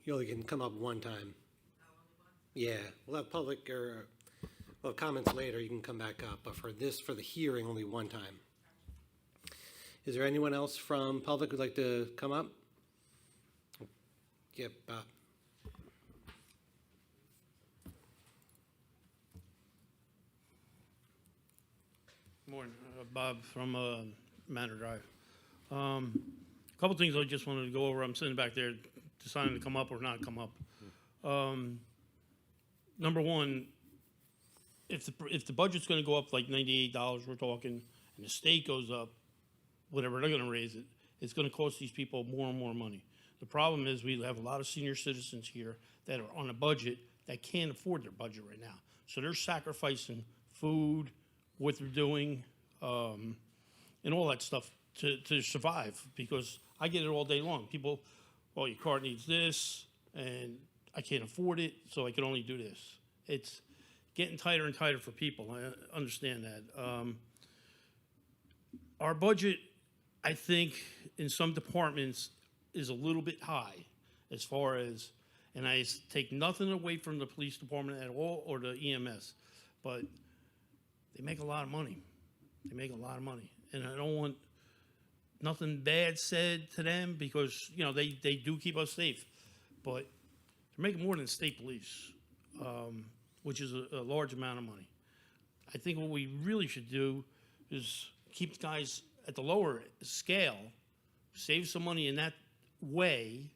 you only can come up one time. Yeah, we'll have public, or we'll have comments later, you can come back up, but for this, for the hearing, only one time. Is there anyone else from public who'd like to come up? Yep, Bob. Morning, Bob from Manor Drive. A couple things I just wanted to go over. I'm sitting back there deciding to come up or not come up. Number one, if the budget's going to go up like $98, we're talking, and the state goes up, whatever they're going to raise it, it's going to cost these people more and more money. The problem is we have a lot of senior citizens here that are on a budget that can't afford their budget right now. So they're sacrificing food, what they're doing, and all that stuff to survive, because I get it all day long. People, well, your car needs this, and I can't afford it, so I can only do this. It's getting tighter and tighter for people. I understand that. Our budget, I think, in some departments is a little bit high as far as, and I take nothing away from the police department at all or the EMS, but they make a lot of money. They make a lot of money. And I don't want nothing bad said to them, because, you know, they do keep us safe. But they're making more than state police, which is a large amount of money. I think what we really should do is keep guys at the lower scale, save some money in that way,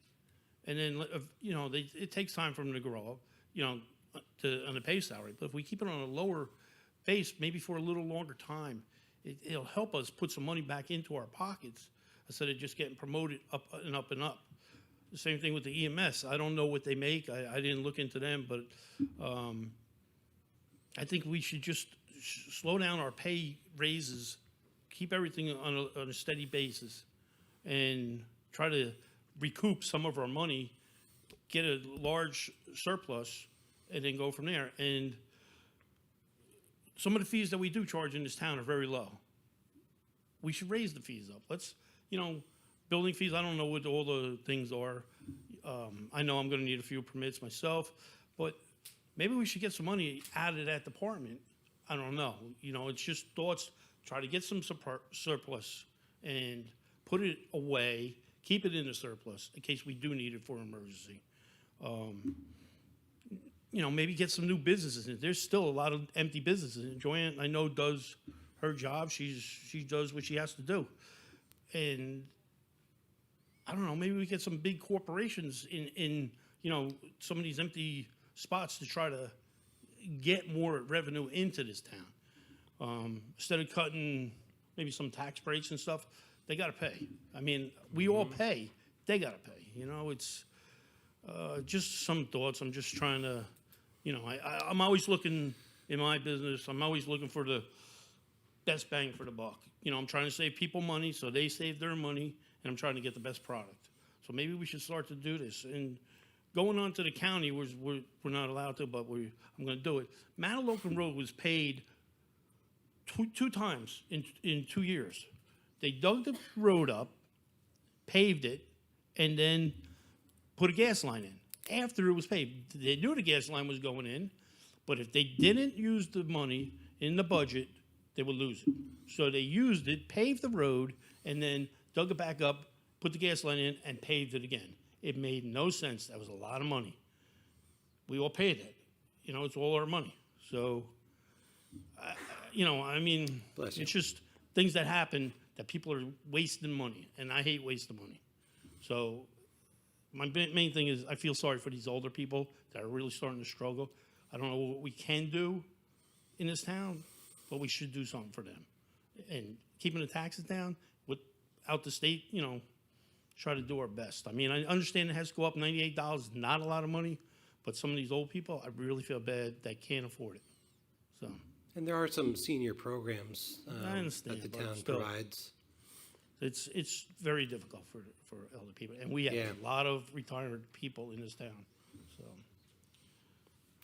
and then, you know, it takes time for them to grow up, you know, on the pay salary. But if we keep it on a lower base, maybe for a little longer time, it'll help us put some money back into our pockets instead of just getting promoted up and up and up. The same thing with the EMS. I don't know what they make. I didn't look into them, but I think we should just slow down our pay raises, keep everything on a steady basis, and try to recoup some of our money, get a large surplus, and then go from there. And some of the fees that we do charge in this town are very low. We should raise the fees up. Let's, you know, building fees, I don't know what all the things are. I know I'm gonna need a few permits myself, but maybe we should get some money out of that department. I don't know, you know, it's just thoughts. Try to get some surplus and put it away, keep it in the surplus in case we do need it for emergency. maybe get some new businesses in. There's still a lot of empty businesses. And Joanne, I know, does her job. She does what she has to do. And I don't know, maybe we get some big corporations in some of these empty spots to try to get more revenue into this town. Instead of cutting maybe some tax breaks and stuff, they gotta pay. I mean, we all pay, they gotta pay, it's, just some thoughts. I'm just trying to, I'm always looking in my business, I'm always looking for the best bang for the buck. I'm trying to save people money, so they save their money, and I'm trying to get the best product. So maybe we should start to do this. And going on to the county, we're not allowed to, but I'm gonna do it. Mantalopen Road was paid two times in 2 years. They dug the road up, paved it, and then put a gas line in. After it was paved, they knew the gas line was going in, but if they didn't use the money in the budget, they would lose it. So they used it, paved the road, and then dug it back up, put the gas line in, and paved it again. It made no sense. That was a lot of money. We all paid it. It's all our money. So, Bless you. it's just things that happen that people are wasting money, and I hate wasting money. So my main thing is I feel sorry for these older people that are really starting to struggle. I don't know what we can do in this town, but we should do something for them. And keeping the taxes down without the state, try to do our best. I mean, I understand it has to go up. $98 is not a lot of money, but some of these old people, I really feel bad that can't afford it. So, And there are some senior programs I understand, that the but town still. provides. it's very difficult for elder people, and we have Yeah. a lot of retired people in this town. So,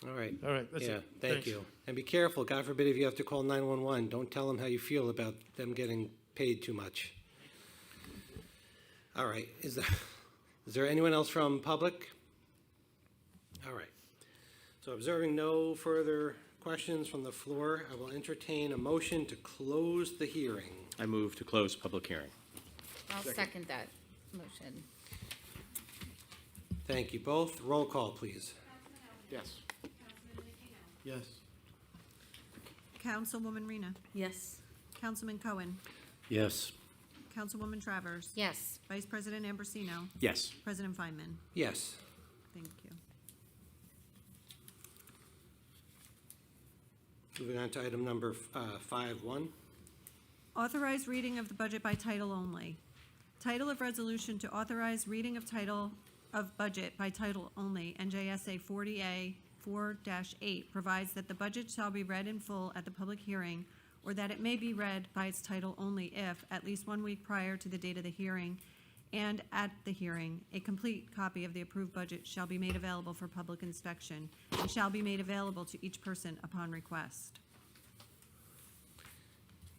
All right. all right, that's Yeah, it. thank Thanks. you. And be careful, God forbid if you have to call 911, don't tell them how you feel about them getting paid too much. All right, is there anyone else from public? All right. So observing no further questions from the floor, I will entertain a motion to close the hearing. I move to close public hearing. I'll second that motion. Thank you both. Roll call, please. Yes. Yes. Councilwoman Rena. Yes. Councilman Cohen. Yes. Councilwoman Travers. Yes. Vice President Ambrosino. Yes. President Feynman. Yes. Thank you. Moving on to item number 5.1. Authorized reading of the budget by title only. Title of resolution to authorize reading of title of budget by title only, NJSA 40A 4-8 provides that the budget shall be read in full at the public hearing, or that it may be read by its title only if, at least 1 week prior to the date of the hearing, and at the hearing, a complete copy of the approved budget shall be made available for public inspection and shall be made available to each person upon request.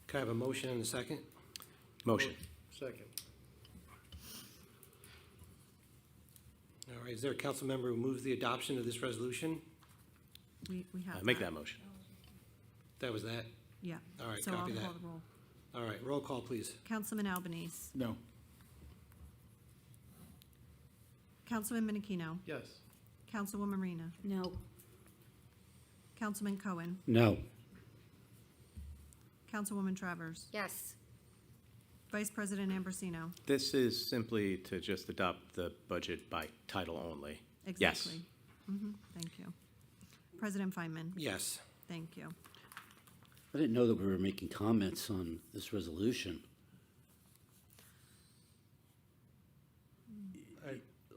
Can I have a motion and a second? Motion. Second. All right, is there a council member who moves the adoption of this resolution? We have Make that motion. That was that? Yeah. All right, So I'll copy that. call the roll. All right, roll call, please. Councilman Albanese. No. Councilman Menachino. Yes. Councilwoman Rena. No. Councilman Cohen. No. Councilwoman Travers. Yes. Vice President Ambrosino. This is simply to just adopt the budget by title only. Yes. Exactly. Thank you. President Feynman. Yes. Thank you. I didn't know that we were making comments on this resolution.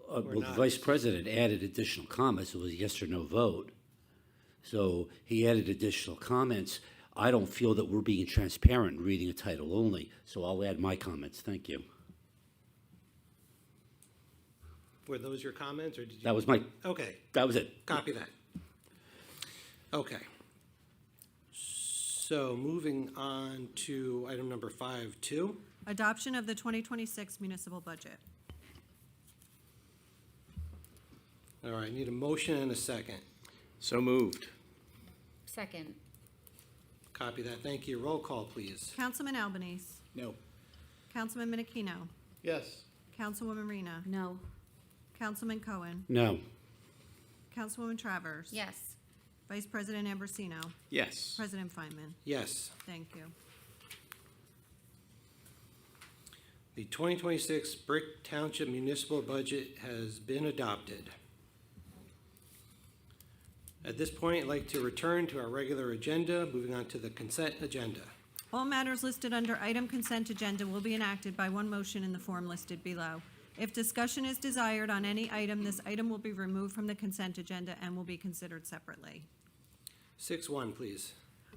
We're Well, the not. vice president added additional comments. It was a yes or no vote. So he added additional comments. I don't feel that we're being transparent in reading a title only, so I'll add my comments. Thank you. Were those your comments, or did you? That was my, Okay, that was it. copy that. Okay. So moving on to item number 5.2. Adoption of the 2026 municipal budget. All right, need a motion and a second. So moved. Second. Copy that. Thank you. Roll call, please. Councilman Albanese. No. Councilman Menachino. Yes. Councilwoman Rena. No. Councilman Cohen. No. Councilwoman Travers? Yes. Vice President Ambrosino? Yes. President Feynman? Yes. Thank you. The 2026 Brick Township Municipal Budget has been adopted. At this point, I'd like to return to our regular agenda, moving on to the consent agenda. All matters listed under item consent agenda will be enacted by one motion in the form listed below. If discussion is desired on any item, this item will be removed from the consent agenda and will be considered separately. 6-1, please.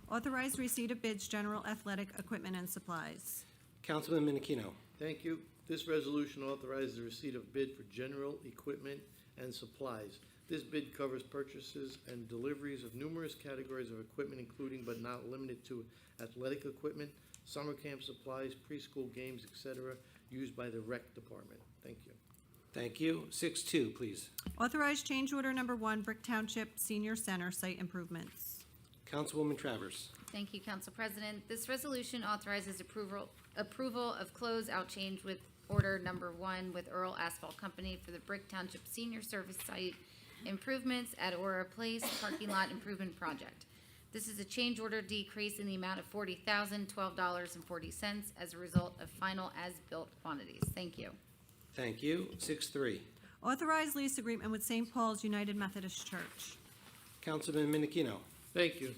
Authorized receipt of bids, general athletic equipment and supplies. Councilman Menachino. Thank you. This resolution authorizes the receipt of bid for general equipment and supplies. This bid covers purchases and deliveries of numerous categories of equipment, including but not limited to athletic equipment, summer camp supplies, preschool games, etc., used by the rec department. Thank you. Thank you. 6-2, please. Authorized change order number 1, Brick Township Senior Center site improvements. Councilwoman Travers. Thank you, Council President. This resolution authorizes approval of closeout change with order number 1 with Earl Asphalt Company for the Brick Township Senior Service Site improvements at Aurora Place Parking Lot Improvement Project. This is a change order decrease in the amount of $40,012.40 as a result of final as-built quantities. Thank you. Thank you. 6-3. Authorized lease agreement with St. Paul's United Methodist Church. Councilman Menachino. Thank you.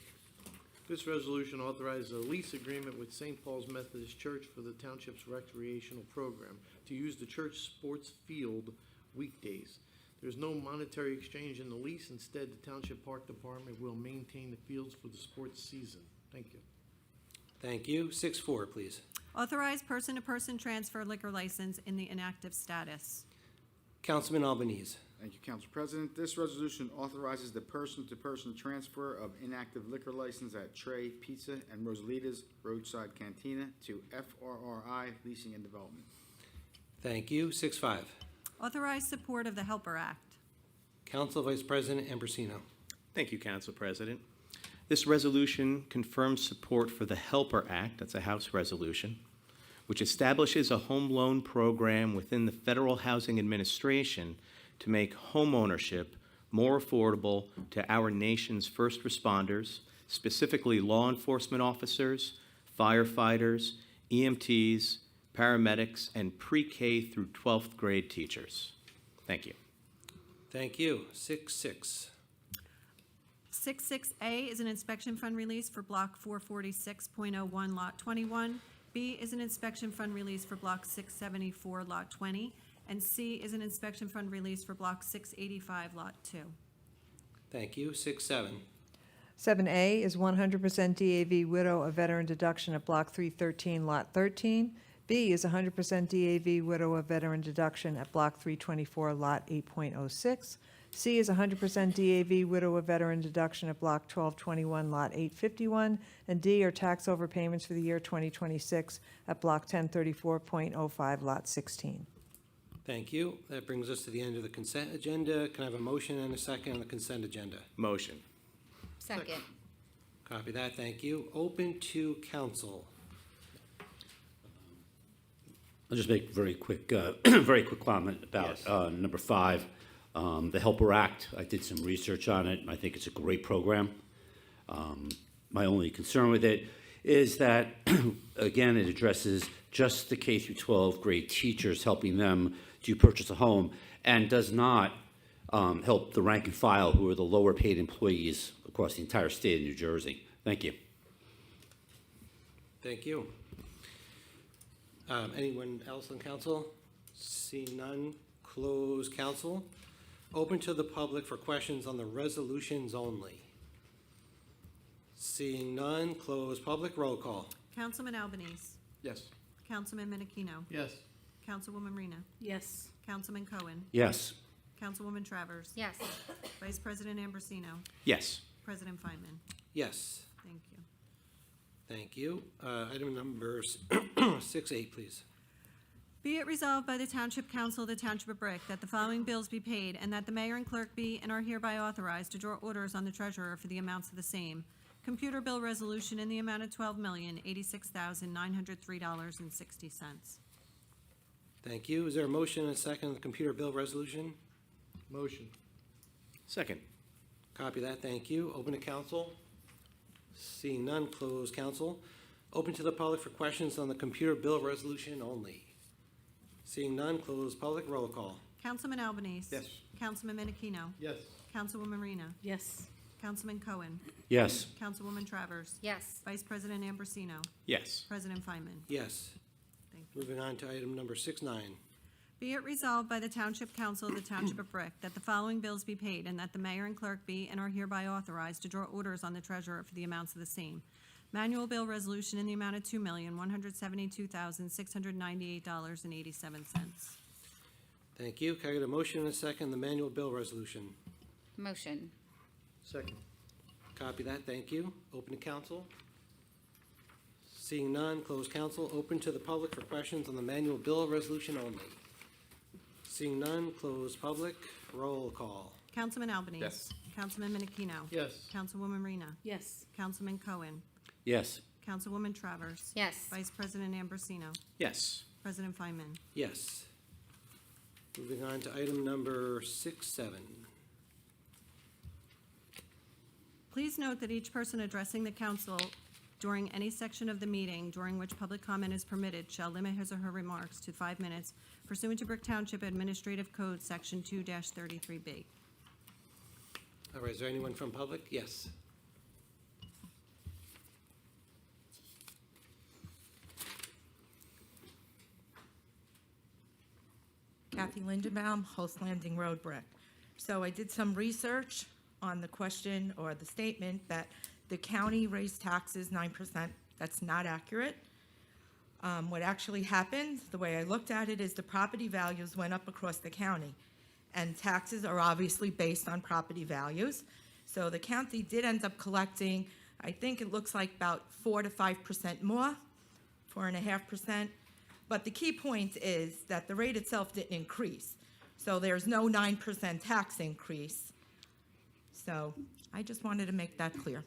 This resolution authorizes a lease agreement with St. Paul's Methodist Church for the township's recreational program to use the church sports field weekdays. There's no monetary exchange in the lease. Instead, the Township Park Department will maintain the fields for the sports season. Thank you. Thank you. 6-4, please. Authorized person-to-person transfer liquor license in the inactive status. Councilman Albanese. Thank you, Council President. This resolution authorizes the person-to-person transfer of inactive liquor license at Trey Pizza and Rosalita's Roadside Cantina to FRRI Leasing and Development. Thank you. 6-5. Authorized support of the Helper Act. Council Vice President Ambrosino. Thank you, Council President. This resolution confirms support for the Helper Act, that's a House resolution, which establishes a home loan program within the Federal Housing Administration to make home ownership more affordable to our nation's first responders, specifically law enforcement officers, firefighters, EMTs, paramedics, and pre-K through 12th grade teachers. Thank you. Thank you. 6-6. 66A is an inspection fund release for Block 446.01, Lot 21. B is an inspection fund release for Block 674, Lot 20. And C is an inspection fund release for Block 685, Lot 2. Thank you. 6-7. 7A is 100% DAV widow of veteran deduction at Block 313, Lot 13. B is 100% DAV widow of veteran deduction at Block 324, Lot 8.06. C is 100% DAV widow of veteran deduction at Block 1221, Lot 851. And D are tax overpayments for the year 2026 at Block 1034.05, Lot 16. Thank you. That brings us to the end of the consent agenda. Can I have a motion and a second on the consent agenda? Motion. Second. Copy that. Thank you. Open to council. I'll just make very quick comment about number 5, the Helper Act. I did some research on it. I think it's a great program. My only concern with it is that, again, it addresses just the K through 12 grade teachers, helping them to purchase a home, and does not help the rank and file, who are the lower paid employees across the entire state of New Jersey. Thank you. Thank you. Anyone else on council? See none. Close council. Open to the public for questions on the resolutions only. Seeing none, close public. Roll call. Councilman Albanese. Yes. Councilman Menachino. Yes. Councilwoman Rena. Yes. Councilman Cohen. Yes. Councilwoman Travers. Yes. Vice President Ambrosino. Yes. President Feynman. Yes. Thank you. Thank you. Item number 6-8, please. Be it resolved by the Township Council of the Township of Brick that the following bills be paid and that the mayor and clerk be and are hereby authorized to draw orders on the treasurer for the amounts of the same. Computer bill resolution in the amount of $12,086,903.60. Thank you. Is there a motion and a second on the computer bill resolution? Motion. Second. Copy that, thank you. Open to council. Seeing none, close council. Open to the public for questions on the computer bill resolution only. Seeing none, close public. Roll call. Councilman Albanese. Yes. Councilman Menachino. Yes. Councilwoman Marina. Yes. Councilman Cohen. Yes. Councilwoman Travers. Yes. Vice President Ambrosino. Yes. President Feynman. Yes. Thank you. Moving on to item number 6-9. Be it resolved by the Township Council of the Township of Brick that the following bills be paid and that the mayor and clerk be and are hereby authorized to draw orders on the treasurer for the amounts of the same. Manual bill resolution in the amount of $2,172,698.87. Thank you. Can I get a motion and a second, the manual bill resolution? Motion. Second. Copy that, thank you. Open to council. Seeing none, close council. Open to the public for questions on the manual bill resolution only. Seeing none, close public. Roll call. Councilman Albanese. Yes. Councilman Menachino. Yes. Councilwoman Marina. Yes. Councilman Cohen. Yes. Councilwoman Travers. Yes. Vice President Ambrosino. Yes. President Feynman. Yes. Moving on to item number 6-7. Please note that each person addressing the council during any section of the meeting during which public comment is permitted shall limit his or her remarks to 5 minutes pursuant to Brick Township Administrative Code, Section 2-33B. All right, is there anyone from public? Yes. Kathy Lindenbaum, Host Landing Road, Brick. So I did some research on the question or the statement that the county raised taxes 9%. That's not accurate. What actually happened, the way I looked at it, is the property values went up across the county. And taxes are obviously based on property values. So the county did end up collecting, I think it looks like about 4 to 5% more, 4.5%. But the key point is that the rate itself didn't increase. So there's no 9% tax increase. So I just wanted to make that clear.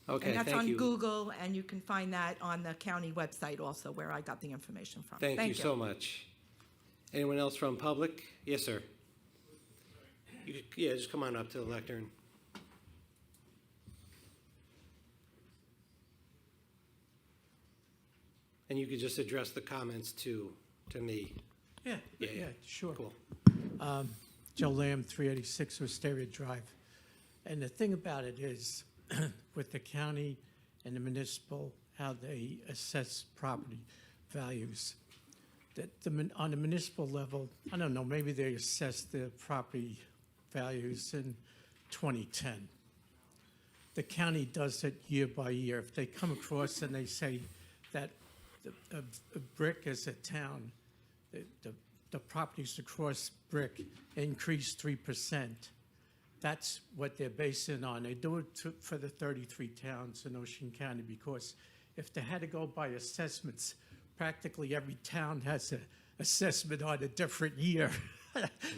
Okay, And that's thank on you. Google, and you can find that on the county website also, where I got the information from. Thank you so much. Anyone else from public? Yes, sir. Yeah, just come on up to the lectern. And you could just address the comments to me. Yeah, Yeah, yeah. sure. Cool. Joe Lamb, 386 Wisteria Drive. And the thing about it is, with the county and the municipal, how they assess property values, that on the municipal level, I don't know, maybe they assessed the property values in 2010. The county does it year by year. If they come across and they say that a Brick is a town, the properties across Brick increased 3%. That's what they're basing on. They do it for the 33 towns in Ocean County, because if they had to go by assessments, practically every town has an assessment on a different year.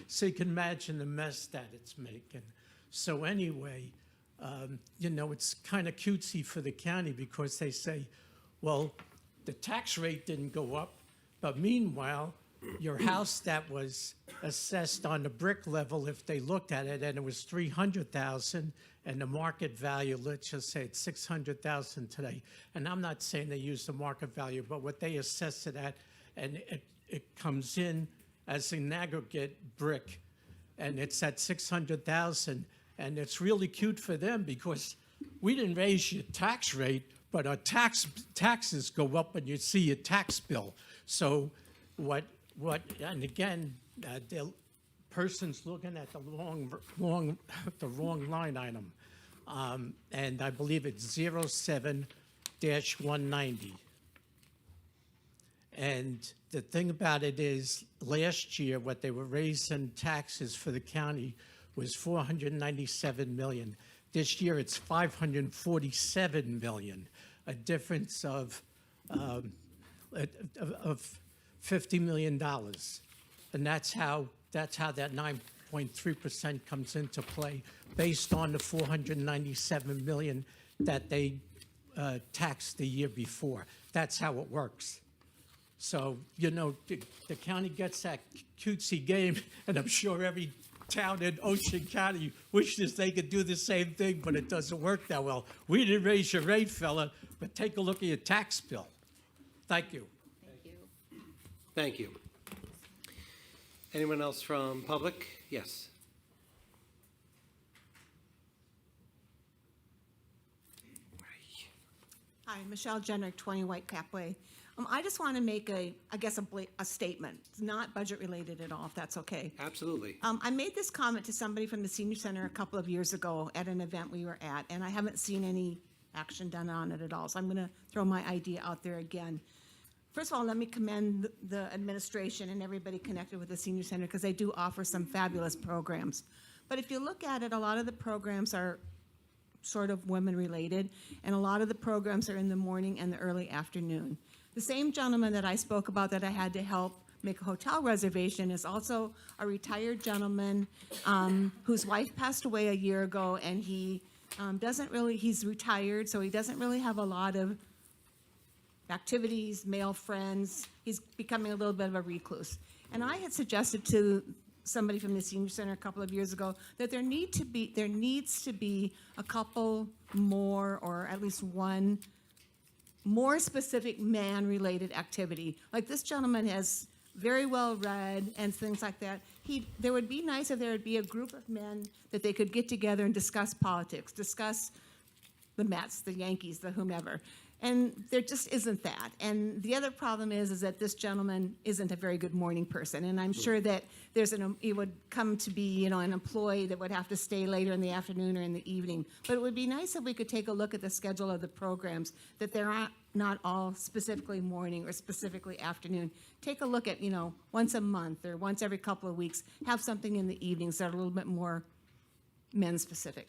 So you can imagine the mess that it's making. So anyway, it's kind of cutesy for the county, because they say, well, the tax rate didn't go up, but meanwhile, your house that was assessed on the Brick level, if they looked at it and it was $300,000 and the market value, let's just say it's $600,000 today. And I'm not saying they use the market value, but what they assess it at, and it comes in as an aggregate Brick, and it's at $600,000, and it's really cute for them, because we didn't raise your tax rate, but our taxes go up when you see your tax bill. So and again, the person's looking at the wrong line item. And I believe it's 07-190. And the thing about it is, last year, what they were raising taxes for the county was $497 million. This year, it's $547 million, a difference of $50 million. And that's how that 9.3% comes into play, based on the $497 million that they taxed the year before. That's how it works. So, the county gets that cutesy game, and I'm sure every town in Ocean County wishes they could do the same thing, but it doesn't work that well. We didn't raise your rate, fella, but take a look at your tax bill. Thank you. Thank you. Thank you. Anyone else from public? Yes. Hi, Michelle Jenrick, 20 Whitecap Way. I just want to make a statement. It's not budget related at all, if that's okay. Absolutely. I made this comment to somebody from the senior center a couple of years ago at an event we were at, and I haven't seen any action done on it at all. So I'm going to throw my idea out there again. First of all, let me commend the administration and everybody connected with the senior center, because they do offer some fabulous programs. But if you look at it, a lot of the programs are sort of women-related, and a lot of the programs are in the morning and the early afternoon. The same gentleman that I spoke about that I had to help make a hotel reservation is also a retired gentleman whose wife passed away a year ago, and he he's retired, so he doesn't really have a lot of activities, male friends. He's becoming a little bit of a recluse. And I had suggested to somebody from the senior center a couple of years ago that there needs to be a couple more, or at least one more specific man-related activity. Like this gentleman is very well read and things like that. There would be nice if there would be a group of men that they could get together and discuss politics, discuss the Mets, the Yankees, the whomever. And there just isn't that. And the other problem is that this gentleman isn't a very good morning person. And I'm sure that it would come to be, an employee that would have to stay later in the afternoon or in the evening. But it would be nice if we could take a look at the schedule of the programs, that they're not all specifically morning or specifically afternoon. Take a look at, once a month or once every couple of weeks, have something in the evenings that are a little bit more men-specific.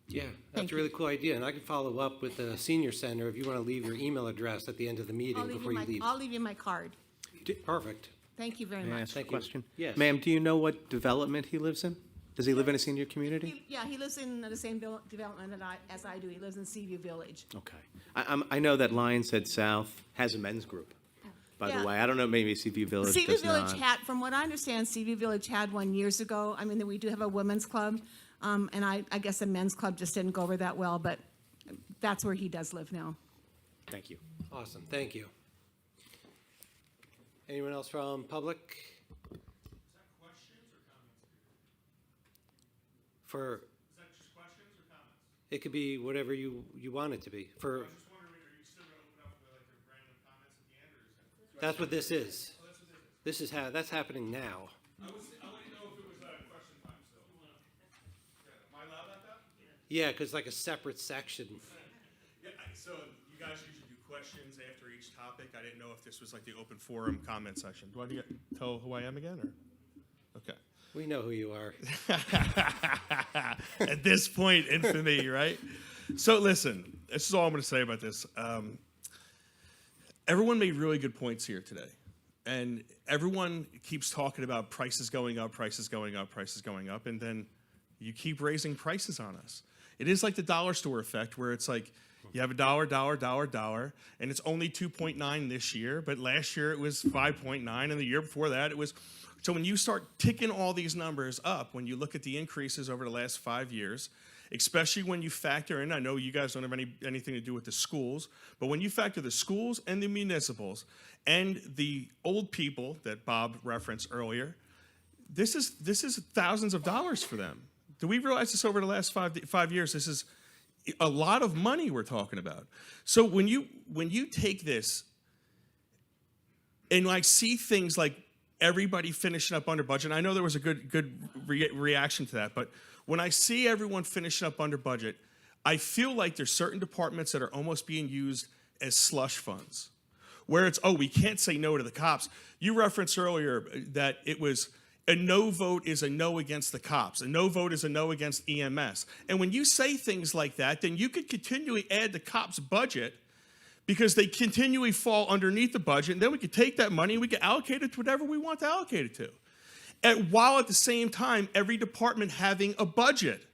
Yeah, Thank that's a really cool idea, and I can follow up with the senior center if you want to leave your email address at the end of the meeting before you leave. I'll leave you my card. Perfect. Thank you very May I much. ask a Thank you. question? Yes. Ma'am, do you know what development he lives in? Does he live in a senior community? He lives in the same development as I do. He lives in Seaview Village. Okay. I know that Lions Head South has a men's group, by Yeah. the way. I don't know, maybe Seaview Village Seaview does Village not. from what I understand, Seaview Village had one years ago. I mean, we do have a women's club, and I guess the men's club just didn't go over that well, but that's where he does live now. Thank you. Awesome, thank you. Anyone else from public? Is that questions or comments? For, Is that just questions or comments? it could be whatever you want it to be. For, I was just wondering, are you still gonna open up with like the random comments at the end, or is that? that's what this is. Oh, that's what this is. That's happening now. I want to know if it was question time still. Yeah, am I allowed at that? Yeah, because like a separate section. Yeah, so you guys usually do questions after each topic. I didn't know if this was like the open forum comment section. Do I need to tell who I am again, or? Okay. We know who you are. At this point, infamy, right? So listen, this is all I'm going to say about this. Everyone made really good points here today. And everyone keeps talking about prices going up, prices going up, prices going up, and then you keep raising prices on us. It is like the dollar store effect, where it's like you have a dollar, and it's only 2.9 this year, but last year it was 5.9, and the year before that it was. So when you start ticking all these numbers up, when you look at the increases over the last 5 years, especially when you factor in, I know you guys don't have anything to do with the schools, but when you factor the schools and the municipals and the old people that Bob referenced earlier, this is thousands of dollars for them. Do we realize this over the last 5 years? This is a lot of money we're talking about. So when you take this and like see things like everybody finishing up under budget, I know there was a good reaction to that, but when I see everyone finishing up under budget, I feel like there's certain departments that are almost being used as slush funds, where it's, we can't say no to the cops. You referenced earlier that it was a no vote is a no against the cops. A no vote is a no against EMS. And when you say things like that, then you could continually add the cops' budget because they continually fall underneath the budget, and then we could take that money and we could allocate it to whatever we want to allocate it to. And while at the same time, every department having a budget.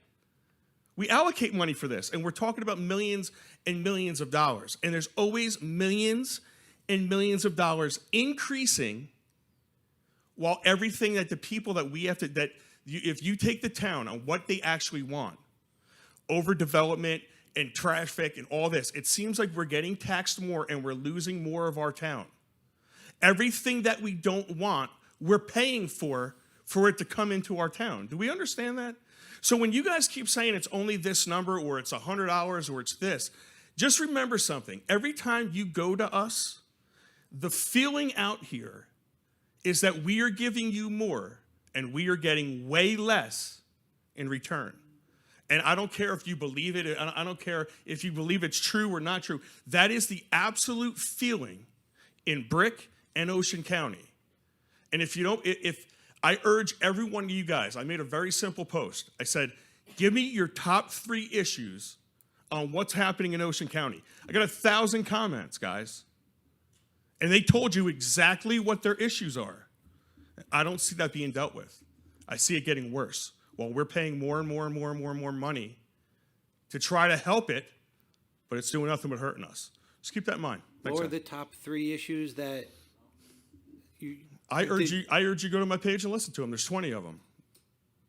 We allocate money for this, and we're talking about millions and millions of dollars. And there's always millions and millions of dollars increasing, while everything that the people that we have to, that If you take the town on what they actually want, overdevelopment and traffic and all this, it seems like we're getting taxed more and we're losing more of our town. Everything that we don't want, we're paying for it to come into our town. Do we understand that? So when you guys keep saying it's only this number or it's $100 or it's this, just remember something. Every time you go to us, the feeling out here is that we are giving you more and we are getting way less in return. And I don't care if you believe it, I don't care if you believe it's true or not true. That is the absolute feeling in Brick and Ocean County. And if you don't, if I urge every one of you guys, I made a very simple post. I said, give me your top 3 issues on what's happening in Ocean County. I got 1,000 comments, guys. And they told you exactly what their issues are. I don't see that being dealt with. I see it getting worse. Well, we're paying more and more and more and more and more money to try to help it, but it's doing nothing but hurting us. Just keep that in mind. What Thanks, were Ed. the top 3 issues that you? I urge you go to my page and listen to them. There's 20 of them.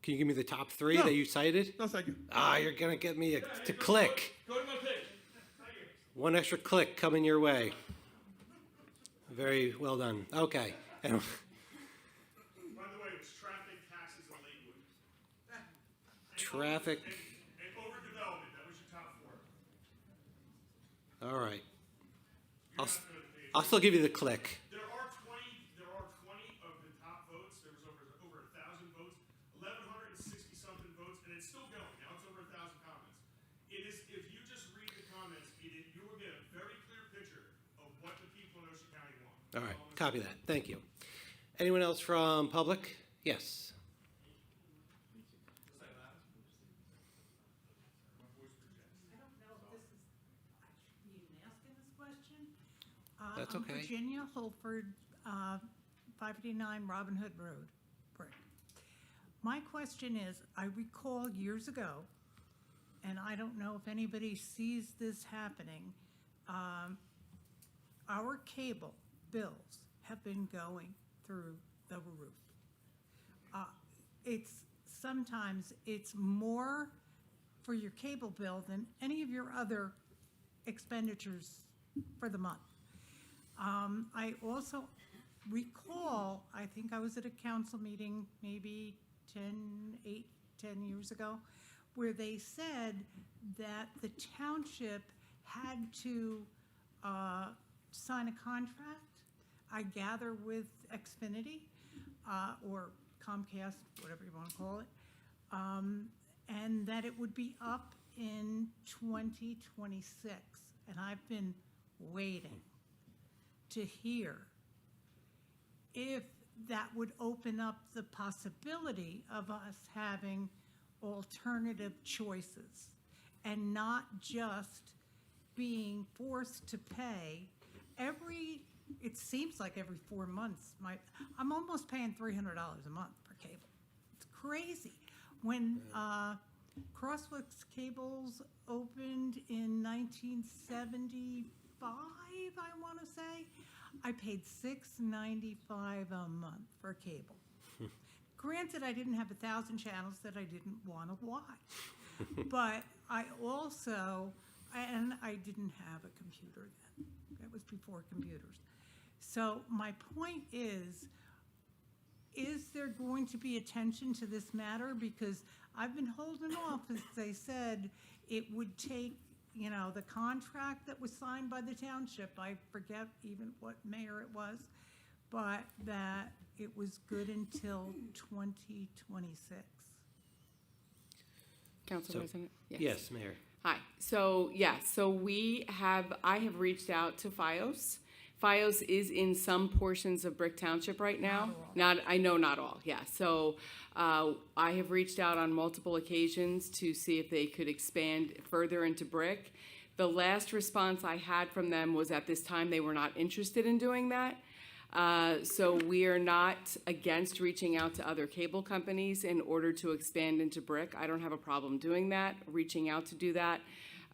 Can you give me the top 3 No. that you cited? No, thank you. You're gonna get me to click. Go to my page. Thank you. One extra click coming your way. Very well done. Okay. By the way, it was traffic, taxes, and Lakewood. Traffic. And overdevelopment, that was your top 4. All right. I'll still give you the click. There are 20 of the top votes. There was over 1,000 votes, 1,160 something votes, and it's still going. Now it's over 1,000 comments. It is, if you just read the comments, you will get a very clear picture of what the people in Ocean County want. All right. Copy that. Thank you. Anyone else from public? Yes. That's I'm okay. Virginia Holford, 589 Robin Hood Road, Brick. My question is, I recall years ago, and I don't know if anybody sees this happening, our cable bills have been going through the roof. Sometimes it's more for your cable bill than any of your other expenditures for the month. I also recall, I think I was at a council meeting maybe 10 years ago, where they said that the township had to sign a contract, I gather with Xfinity, or Comcast, whatever you want to call it, and that it would be up in 2026. And I've been waiting to hear if that would open up the possibility of us having alternative choices and not just being forced to pay it seems like every 4 months. I'm almost paying $300 a month for cable. It's crazy. When Crosswicks Cables opened in 1975, I want to say, I paid $6.95 a month for cable. Granted, I didn't have 1,000 channels that I didn't want to watch, but I didn't have a computer then. That was before computers. So my point is there going to be attention to this matter? Because I've been holding off, as they said, it would take, the contract that was signed by the township, I forget even what mayor it was, but that it was good until 2026. Council So- President? Yes, Mayor. Hi. So, I have reached out to FiOS. FiOS is in some portions of Brick Township right now. I know not all, yeah. So, I have reached out on multiple occasions to see if they could expand further into Brick. The last response I had from them was at this time they were not interested in doing that. So we are not against reaching out to other cable companies in order to expand into Brick. I don't have a problem doing that, reaching out to do that,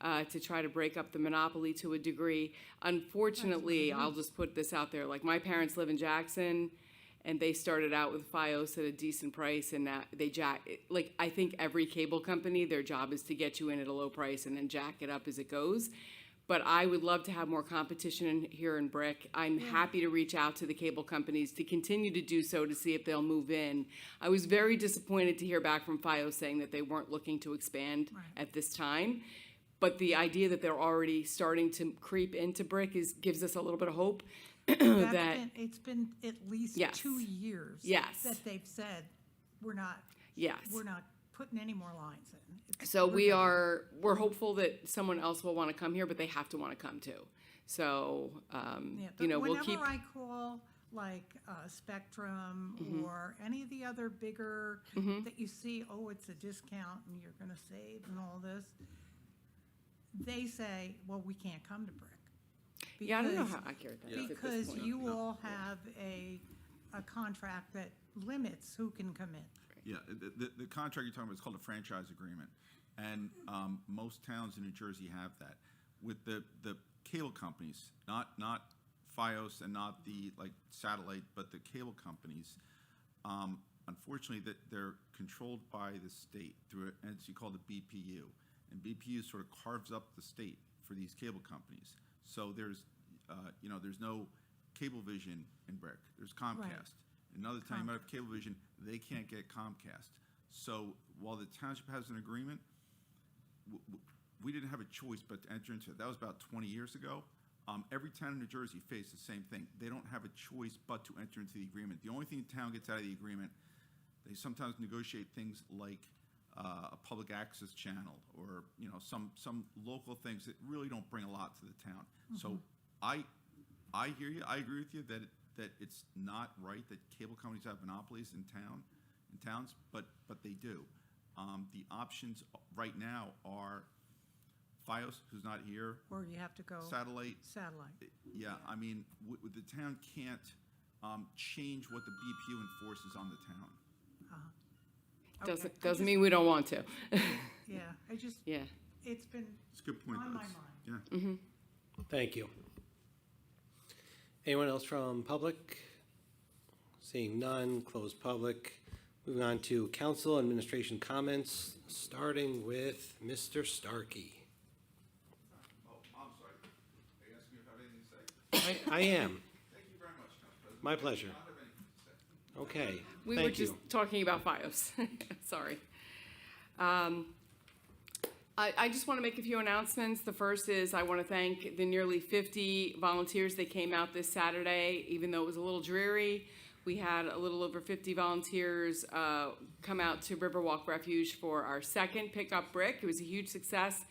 to try to break up the monopoly to a degree. Unfortunately, I'll just put this out there, like my parents live in Jackson, and they started out with FiOS at a decent price, and now I think every cable company, their job is to get you in at a low price and then jack it up as it goes. But I would love to have more competition here in Brick. I'm happy to reach out to the cable companies to continue to do so to see if they'll move in. I was very disappointed to hear back from FiOS saying that they weren't looking to expand at this time. But the idea that they're already starting to creep into Brick gives us a little bit of hope. It's been at least Yes. 2 years. Yes. That they've said, we're not putting any more lines in. So we're hopeful that someone else will want to come here, but they have to want to come too. So, we'll keep. Whenever I call like Spectrum or any of the other bigger that you see, oh, it's a discount and you're going to save and all this, they say, well, we can't come to Brick. Yeah, I don't know how accurate that is at this Because point. you all have a contract that limits who can come in. Yeah, the contract you're talking about is called a franchise agreement, and most towns in New Jersey have that. With the cable companies, not FiOS and not the satellite, but the cable companies, unfortunately, that they're controlled by the state through an entity called the BPU, and BPU sort of carves up the state for these cable companies. So there's no Cablevision in Brick. There's Comcast. Right. Another time you might have Cablevision, they can't get Comcast. So while the township has an agreement, we didn't have a choice but to enter into it. That was about 20 years ago. Every town in New Jersey faced the same thing. They don't have a choice but to enter into the agreement. The only thing the town gets out of the agreement, they sometimes negotiate things like a public access channel or some local things that really don't bring a lot to the town. So I hear you. I agree with you that it's not right that cable companies have monopolies in towns, but they do. The options right now are FiOS, who's not here. Or you have to go. Satellite. Yeah, I mean, the town can't change what the BPU enforces on the town. Doesn't mean we don't want to. Yeah, it's been It's a good point, on though. my mind. Yeah. Thank you. Anyone else from public? Seeing none, close public. Moving on to council administration comments, starting with Mr. Starkey. Oh, I'm sorry. Are you asking me if I have anything to say? I am. Thank you very much, Council President. My pleasure. I don't have anything to say. Okay, We were thank just you. talking about FiOS. Sorry. I just want to make a few announcements. The first is I want to thank the nearly 50 volunteers that came out this Saturday, even though it was a little dreary. We had a little over 50 volunteers come out to Riverwalk Refuge for our second Pickup Brick. It was a huge success.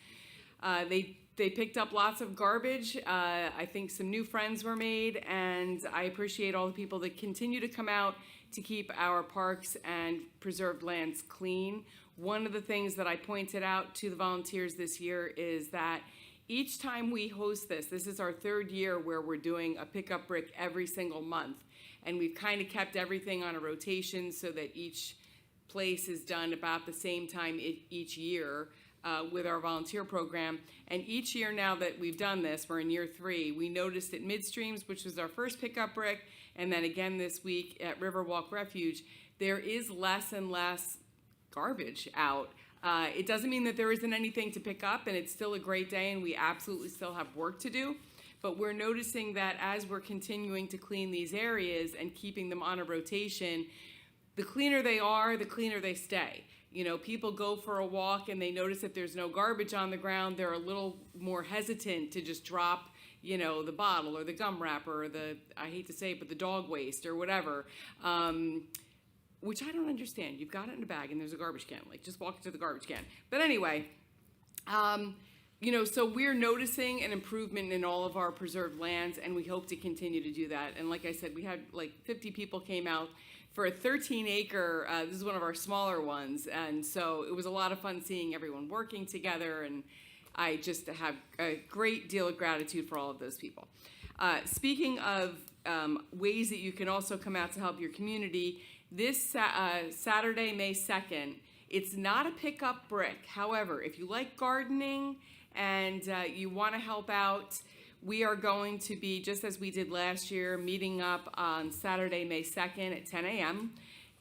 They picked up lots of garbage. I think some new friends were made, and I appreciate all the people that continue to come out to keep our parks and preserved lands clean. One of the things that I pointed out to the volunteers this year is that each time we host this is our third year where we're doing a Pickup Brick every single month. And we've kind of kept everything on a rotation so that each place is done about the same time each year with our volunteer program. And each year now that we've done this, we're in year 3, we noticed at Midstreams, which was our first Pickup Brick, and then again this week at Riverwalk Refuge, there is less and less garbage out. It doesn't mean that there isn't anything to pick up, and it's still a great day, and we absolutely still have work to do. But we're noticing that as we're continuing to clean these areas and keeping them on a rotation, the cleaner they are, the cleaner they stay. You know, people go for a walk and they notice that there's no garbage on the ground. They're a little more hesitant to just drop, the bottle or the gum wrapper or I hate to say it, but the dog waste or whatever. Which I don't understand. You've got it in a bag and there's a garbage can. Just walk to the garbage can. But anyway, so we're noticing an improvement in all of our preserved lands, and we hope to continue to do that. And like I said, we had 50 people came out for a 13-acre, this is one of our smaller ones, and so it was a lot of fun seeing everyone working together, and I just have a great deal of gratitude for all of those people. Speaking of ways that you can also come out to help your community, this Saturday, May 2nd, it's not a Pickup Brick. However, if you like gardening and you want to help out, We are going to be, just as we did last year, meeting up on Saturday, May 2nd at 10 a.m.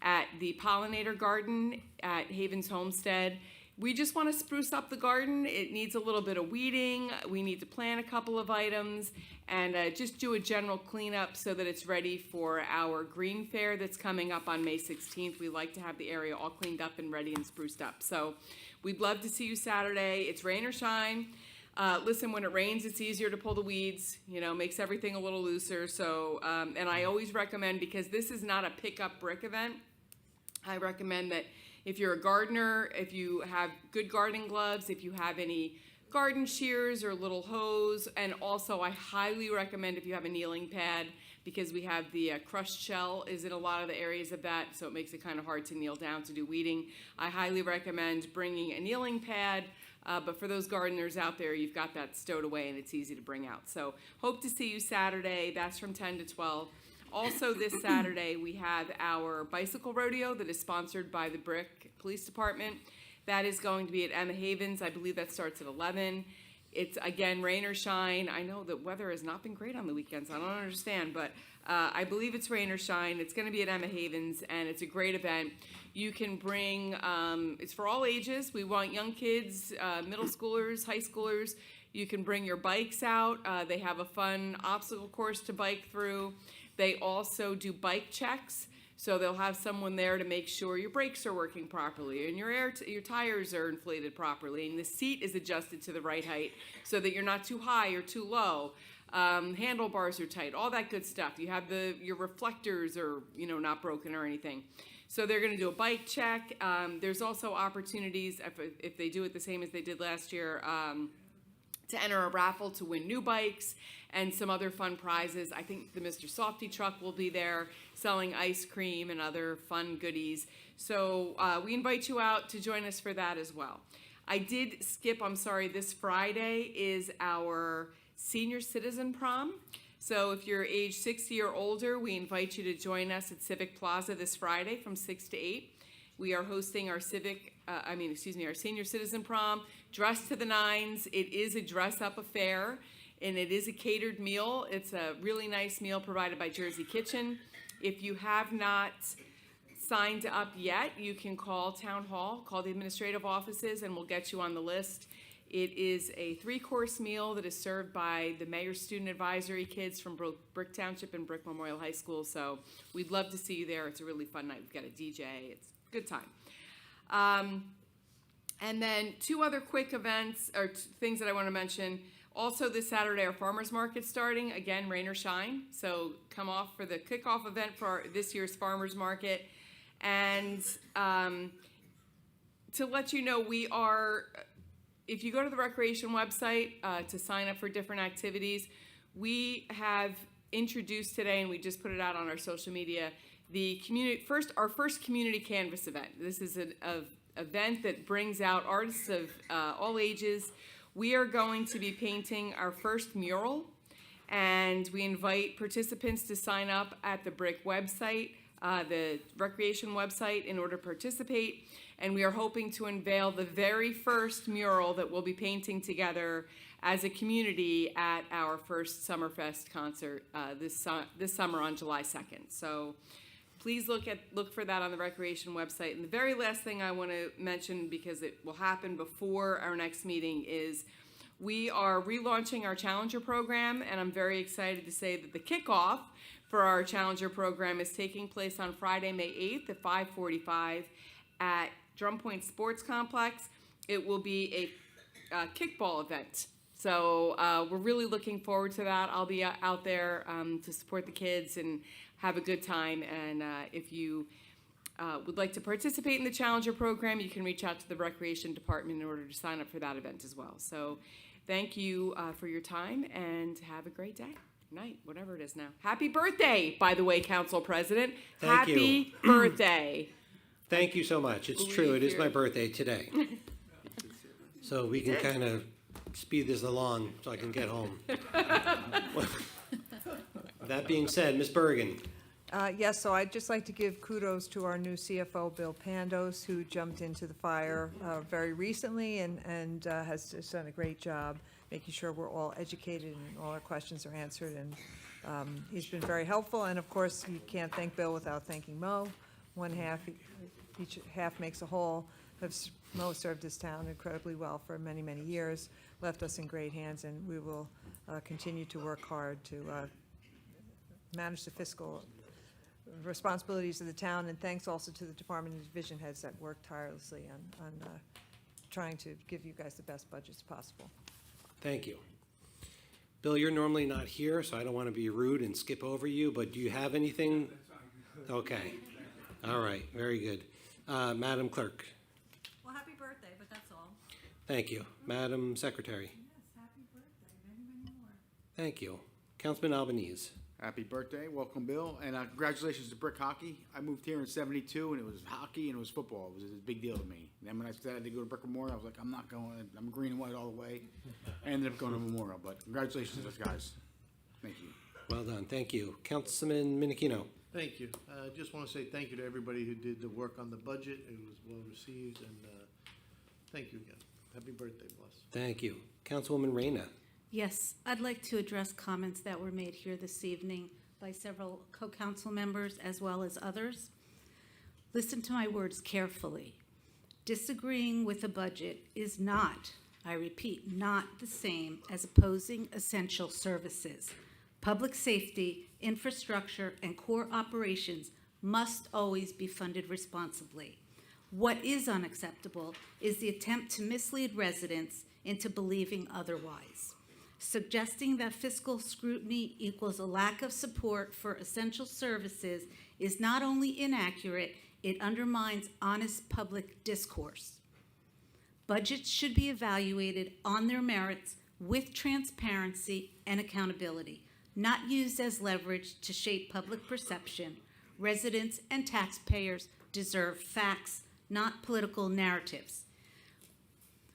at the Pollinator Garden at Havens Homestead. We just want to spruce up the garden. It needs a little bit of weeding. We need to plant a couple of items and just do a general cleanup so that it's ready for our green fair that's coming up on May 16th. We like to have the area all cleaned up and ready and spruced up. So we'd love to see you Saturday. It's rain or shine. Listen, when it rains, it's easier to pull the weeds, makes everything a little looser. So, and I always recommend, because this is not a pick-up brick event, I recommend that if you're a gardener, if you have good gardening gloves, if you have any garden shears or little hose, and also I highly recommend if you have a kneeling pad, because we have the crushed shell is in a lot of the areas of that, so it makes it kind of hard to kneel down to do weeding. I highly recommend bringing a kneeling pad, but for those gardeners out there, you've got that stowed away and it's easy to bring out. So hope to see you Saturday. That's from 10 to 12. Also this Saturday, we have our bicycle rodeo that is sponsored by the Brick Police Department. That is going to be at Emma Havens. I believe that starts at 11. It's, again, rain or shine. I know the weather has not been great on the weekends. I don't understand, but I believe it's rain or shine. It's going to be at Emma Havens, and it's a great event. You can bring, it's for all ages. We want young kids, middle schoolers, high schoolers. You can bring your bikes out. They have a fun obstacle course to bike through. They also do bike checks, so they'll have someone there to make sure your brakes are working properly and your tires are inflated properly and the seat is adjusted to the right height so that you're not too high or too low. Handlebars are tight, all that good stuff. You have your reflectors are not broken or anything. So they're going to do a bike check. There's also opportunities if they do it the same as they did last year. To enter a raffle to win new bikes and some other fun prizes. I think the Mr. Softy truck will be there selling ice cream and other fun goodies. So we invite you out to join us for that as well. I did skip, I'm sorry, this Friday is our senior citizen prom. So if you're age 60 or older, we invite you to join us at Civic Plaza this Friday from 6 to 8. We are hosting our our senior citizen prom, dressed to the nines. It is a dress-up affair, and it is a catered meal. It's a really nice meal provided by Jersey Kitchen. If you have not signed up yet, you can call Town Hall, call the administrative offices, and we'll get you on the list. It is a 3-course meal that is served by the Mayor's Student Advisory kids from Brick Township and Brick Memorial High School, so we'd love to see you there. It's a really fun night. We've got a DJ. It's a good time. And then 2 other quick events or things that I want to mention. Also this Saturday, our farmers market starting, again, rain or shine. So come off for the kickoff event for this year's farmers market. And to let you know, we are, if you go to the recreation website to sign up for different activities, we have introduced today, and we just put it out on our social media, our first community canvas event. This is an event that brings out artists of all ages. We are going to be painting our first mural, and we invite participants to sign up at the Brick website, the recreation website, in order to participate. And we are hoping to unveil the very first mural that we'll be painting together as a community at our first Summerfest concert this summer on July 2nd. So please look for that on the recreation website. And the very last thing I want to mention, because it will happen before our next meeting, is we are relaunching our Challenger program, and I'm very excited to say that the kickoff for our Challenger program is taking place on Friday, May 8th at 5:45 at Drum Point Sports Complex. It will be a kickball event. So we're really looking forward to that. I'll be out there to support the kids and have a good time. And if you would like to participate in the Challenger program, you can reach out to the Recreation Department in order to sign up for that event as well. So thank you for your time, and have a great day, night, whatever it is now. Happy birthday, by the way, Council President. Thank you. Happy birthday. Thank you so much. It's true, it is my birthday today. So we can kind of speed this along so I can get home. That being said, Ms. Bergen. Yes, so I'd just like to give kudos to our new CFO, Bill Pandos, who jumped into the fire very recently and has just done a great job. making sure we're all educated and all our questions are answered. And he's been very helpful. And of course, you can't thank Bill without thanking Mo. Each half makes a whole. Mo served his town incredibly well for many, many years, left us in great hands, and we will continue to work hard to manage the fiscal responsibilities of the town. And thanks also to the department and division heads that work tirelessly on trying to give you guys the best budgets possible. Thank you. Bill, you're normally not here, so I don't want to be rude and skip over you, but do you have anything? Okay. All right, very good. Madam Clerk. Well, happy birthday, but that's all. Thank you. Madam Secretary. Yes, happy birthday, many, many more. Thank you. Councilman Albanese. Happy birthday, welcome, Bill, and congratulations to Brick Hockey. I moved here in '72, and it was hockey and it was football. It was a big deal to me. And then when I said I had to go to Brick Memorial, I was like, I'm not going. I'm green and white all the way. I ended up going to Memorial, but congratulations to those guys. Thank you. Well done. Thank you. Councilman Minikino. Thank you. I just want to say thank you to everybody who did the work on the budget. It was well received, and thank you again. Happy birthday, Bless. Thank you. Councilwoman Reyna. Yes, I'd like to address comments that were made here this evening by several co-council members as well as others. Listen to my words carefully. Disagreeing with a budget is not, I repeat, not the same as opposing essential services. Public safety, infrastructure, and core operations must always be funded responsibly. What is unacceptable is the attempt to mislead residents into believing otherwise. Suggesting that fiscal scrutiny equals a lack of support for essential services is not only inaccurate, it undermines honest public discourse. Budgets should be evaluated on their merits with transparency and accountability, not used as leverage to shape public perception. Residents and taxpayers deserve facts, not political narratives.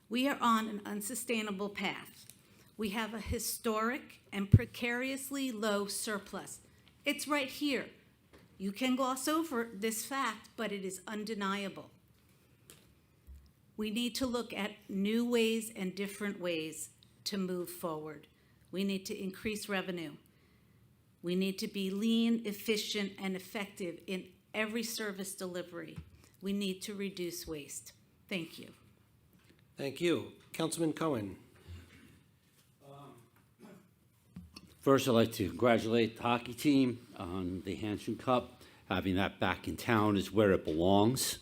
We are on an unsustainable path. We have a historic and precariously low surplus. It's right here. You can gloss over this fact, but it is undeniable. We need to look at new ways and different ways to move forward. We need to increase revenue. We need to be lean, efficient, and effective in every service delivery. We need to reduce waste. Thank you. Thank you. Councilman Cohen. First, I'd like to congratulate the hockey team on the Hanshin Cup. Having that back in town is where it belongs.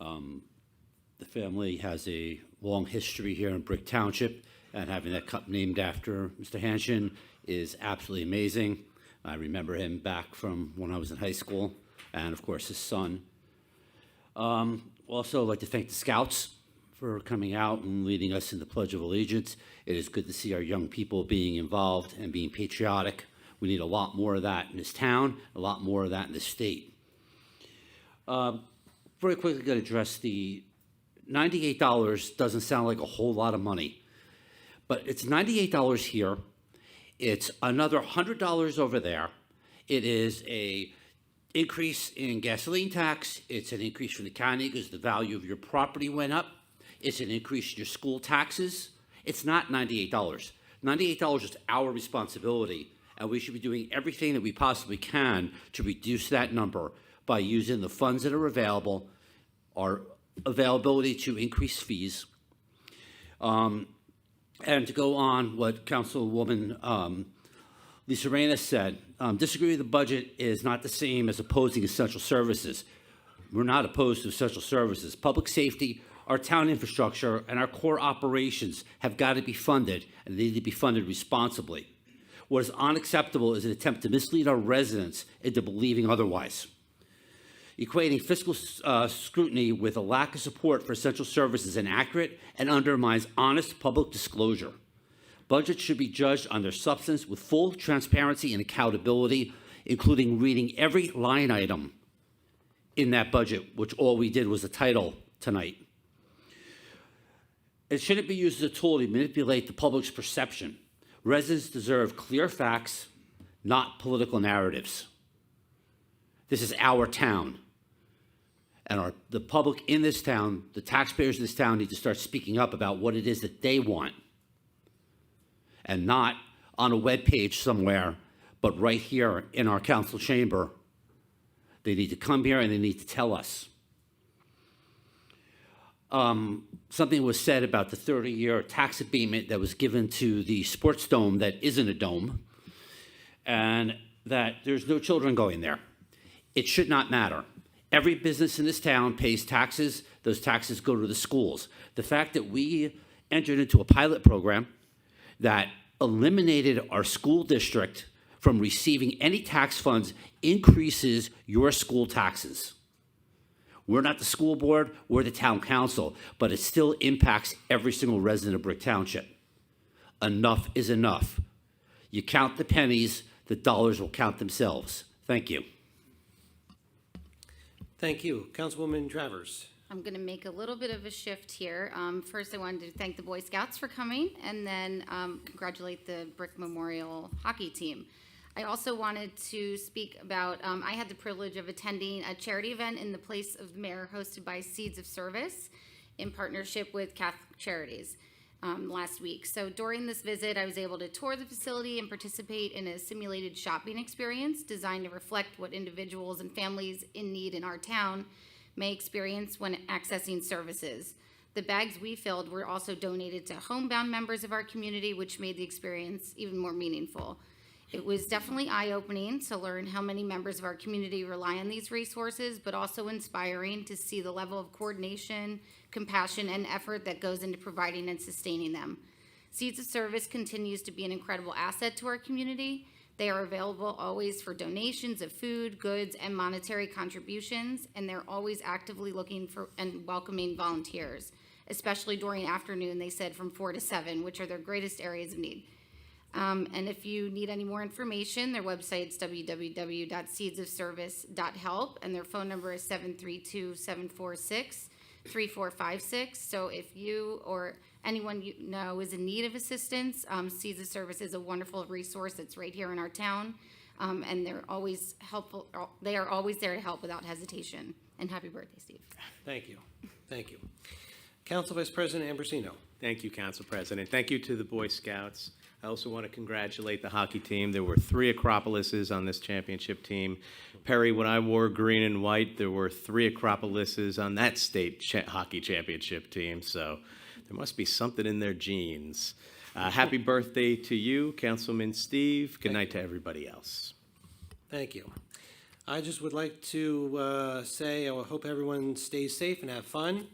The family has a long history here in Brick Township, and having that cup named after Mr. Hanshin is absolutely amazing. I remember him back from when I was in high school, and of course his son. Also, I'd like to thank the Scouts for coming out and leading us in the Pledge of Allegiance. It is good to see our young people being involved and being patriotic. We need a lot more of that in this town, a lot more of that in the state. Very quickly, going to address the $98 doesn't sound like a whole lot of money, but it's $98 here. It's another $100 over there. It is a increase in gasoline tax. It's an increase from the county because the value of your property went up. It's an increase in your school taxes. It's not $98. $98 is our responsibility, and we should be doing everything that we possibly can to reduce that number by using the funds that are available, our availability to increase fees, and to go on what Councilwoman Lisa Reyna said, disagree with the budget is not the same as opposing essential services. We're not opposed to essential services. Public safety, our town infrastructure, and our core operations have got to be funded, and they need to be funded responsibly. What is unacceptable is an attempt to mislead our residents into believing otherwise. Equating fiscal scrutiny with a lack of support for essential services is inaccurate and undermines honest public disclosure. Budgets should be judged on their substance with full transparency and accountability, including reading every line item in that budget, which all we did was the title tonight. It shouldn't be used as a tool to manipulate the public's perception. Residents deserve clear facts, not political narratives. This is our town. And the public in this town, the taxpayers in this town, need to start speaking up about what it is that they want. and not on a webpage somewhere, but right here in our council chamber. They need to come here and they need to tell us. Something was said about the 30-year tax abatement that was given to the sports dome that isn't a dome, and that there's no children going there. It should not matter. Every business in this town pays taxes. Those taxes go to the schools. The fact that we entered into a pilot program that eliminated our school district from receiving any tax funds increases your school taxes. We're not the school board, we're the town council, but it still impacts every single resident of Brick Township. Enough is enough. You count the pennies, the dollars will count themselves. Thank you. Thank you. Councilwoman Travers. I'm going to make a little bit of a shift here. First, I wanted to thank the Boy Scouts for coming, and then congratulate the Brick Memorial hockey team. I also wanted to speak about, I had the privilege of attending a charity event in the Place of the Mayor hosted by Seeds of Service in partnership with Catholic Charities last week. So during this visit, I was able to tour the facility and participate in a simulated shopping experience designed to reflect what individuals and families in need in our town may experience when accessing services. The bags we filled were also donated to homebound members of our community, which made the experience even more meaningful. It was definitely eye-opening to learn how many members of our community rely on these resources, but also inspiring to see the level of coordination, compassion, and effort that goes into providing and sustaining them. Seeds of Service continues to be an incredible asset to our community. They are available always for donations of food, goods, and monetary contributions, and they're always actively looking for and welcoming volunteers, especially during afternoon, they said from 4 to 7, which are their greatest areas of need. And if you need any more information, their website's www.seedsofservice.help, and their phone number is 732-746-3456. So if you or anyone you know is in need of assistance, Seeds of Service is a wonderful resource that's right here in our town, and they're always helpful. They are always there to help without hesitation. And happy birthday, Steve. Thank you. Thank you. Council Vice President Ambrosino. Thank you, Council President. Thank you to the Boy Scouts. I also want to congratulate the hockey team. There were 3 Acropolises on this championship team. Perry, when I wore green and white, there were 3 Acropolises on that state hockey championship team. So there must be something in their genes. Happy birthday to you, Councilman Steve. Good night to everybody else. Thank you. I just would like to say I hope everyone stays safe and have fun.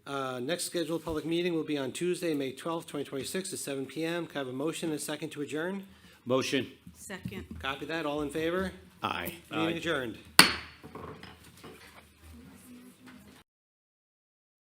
Next scheduled public meeting will be on Tuesday, May 12th, 2026 at 7 p.m. Can I have a motion and a second to adjourn? Motion. Second. Copy that. All in favor? Aye. Meeting adjourned.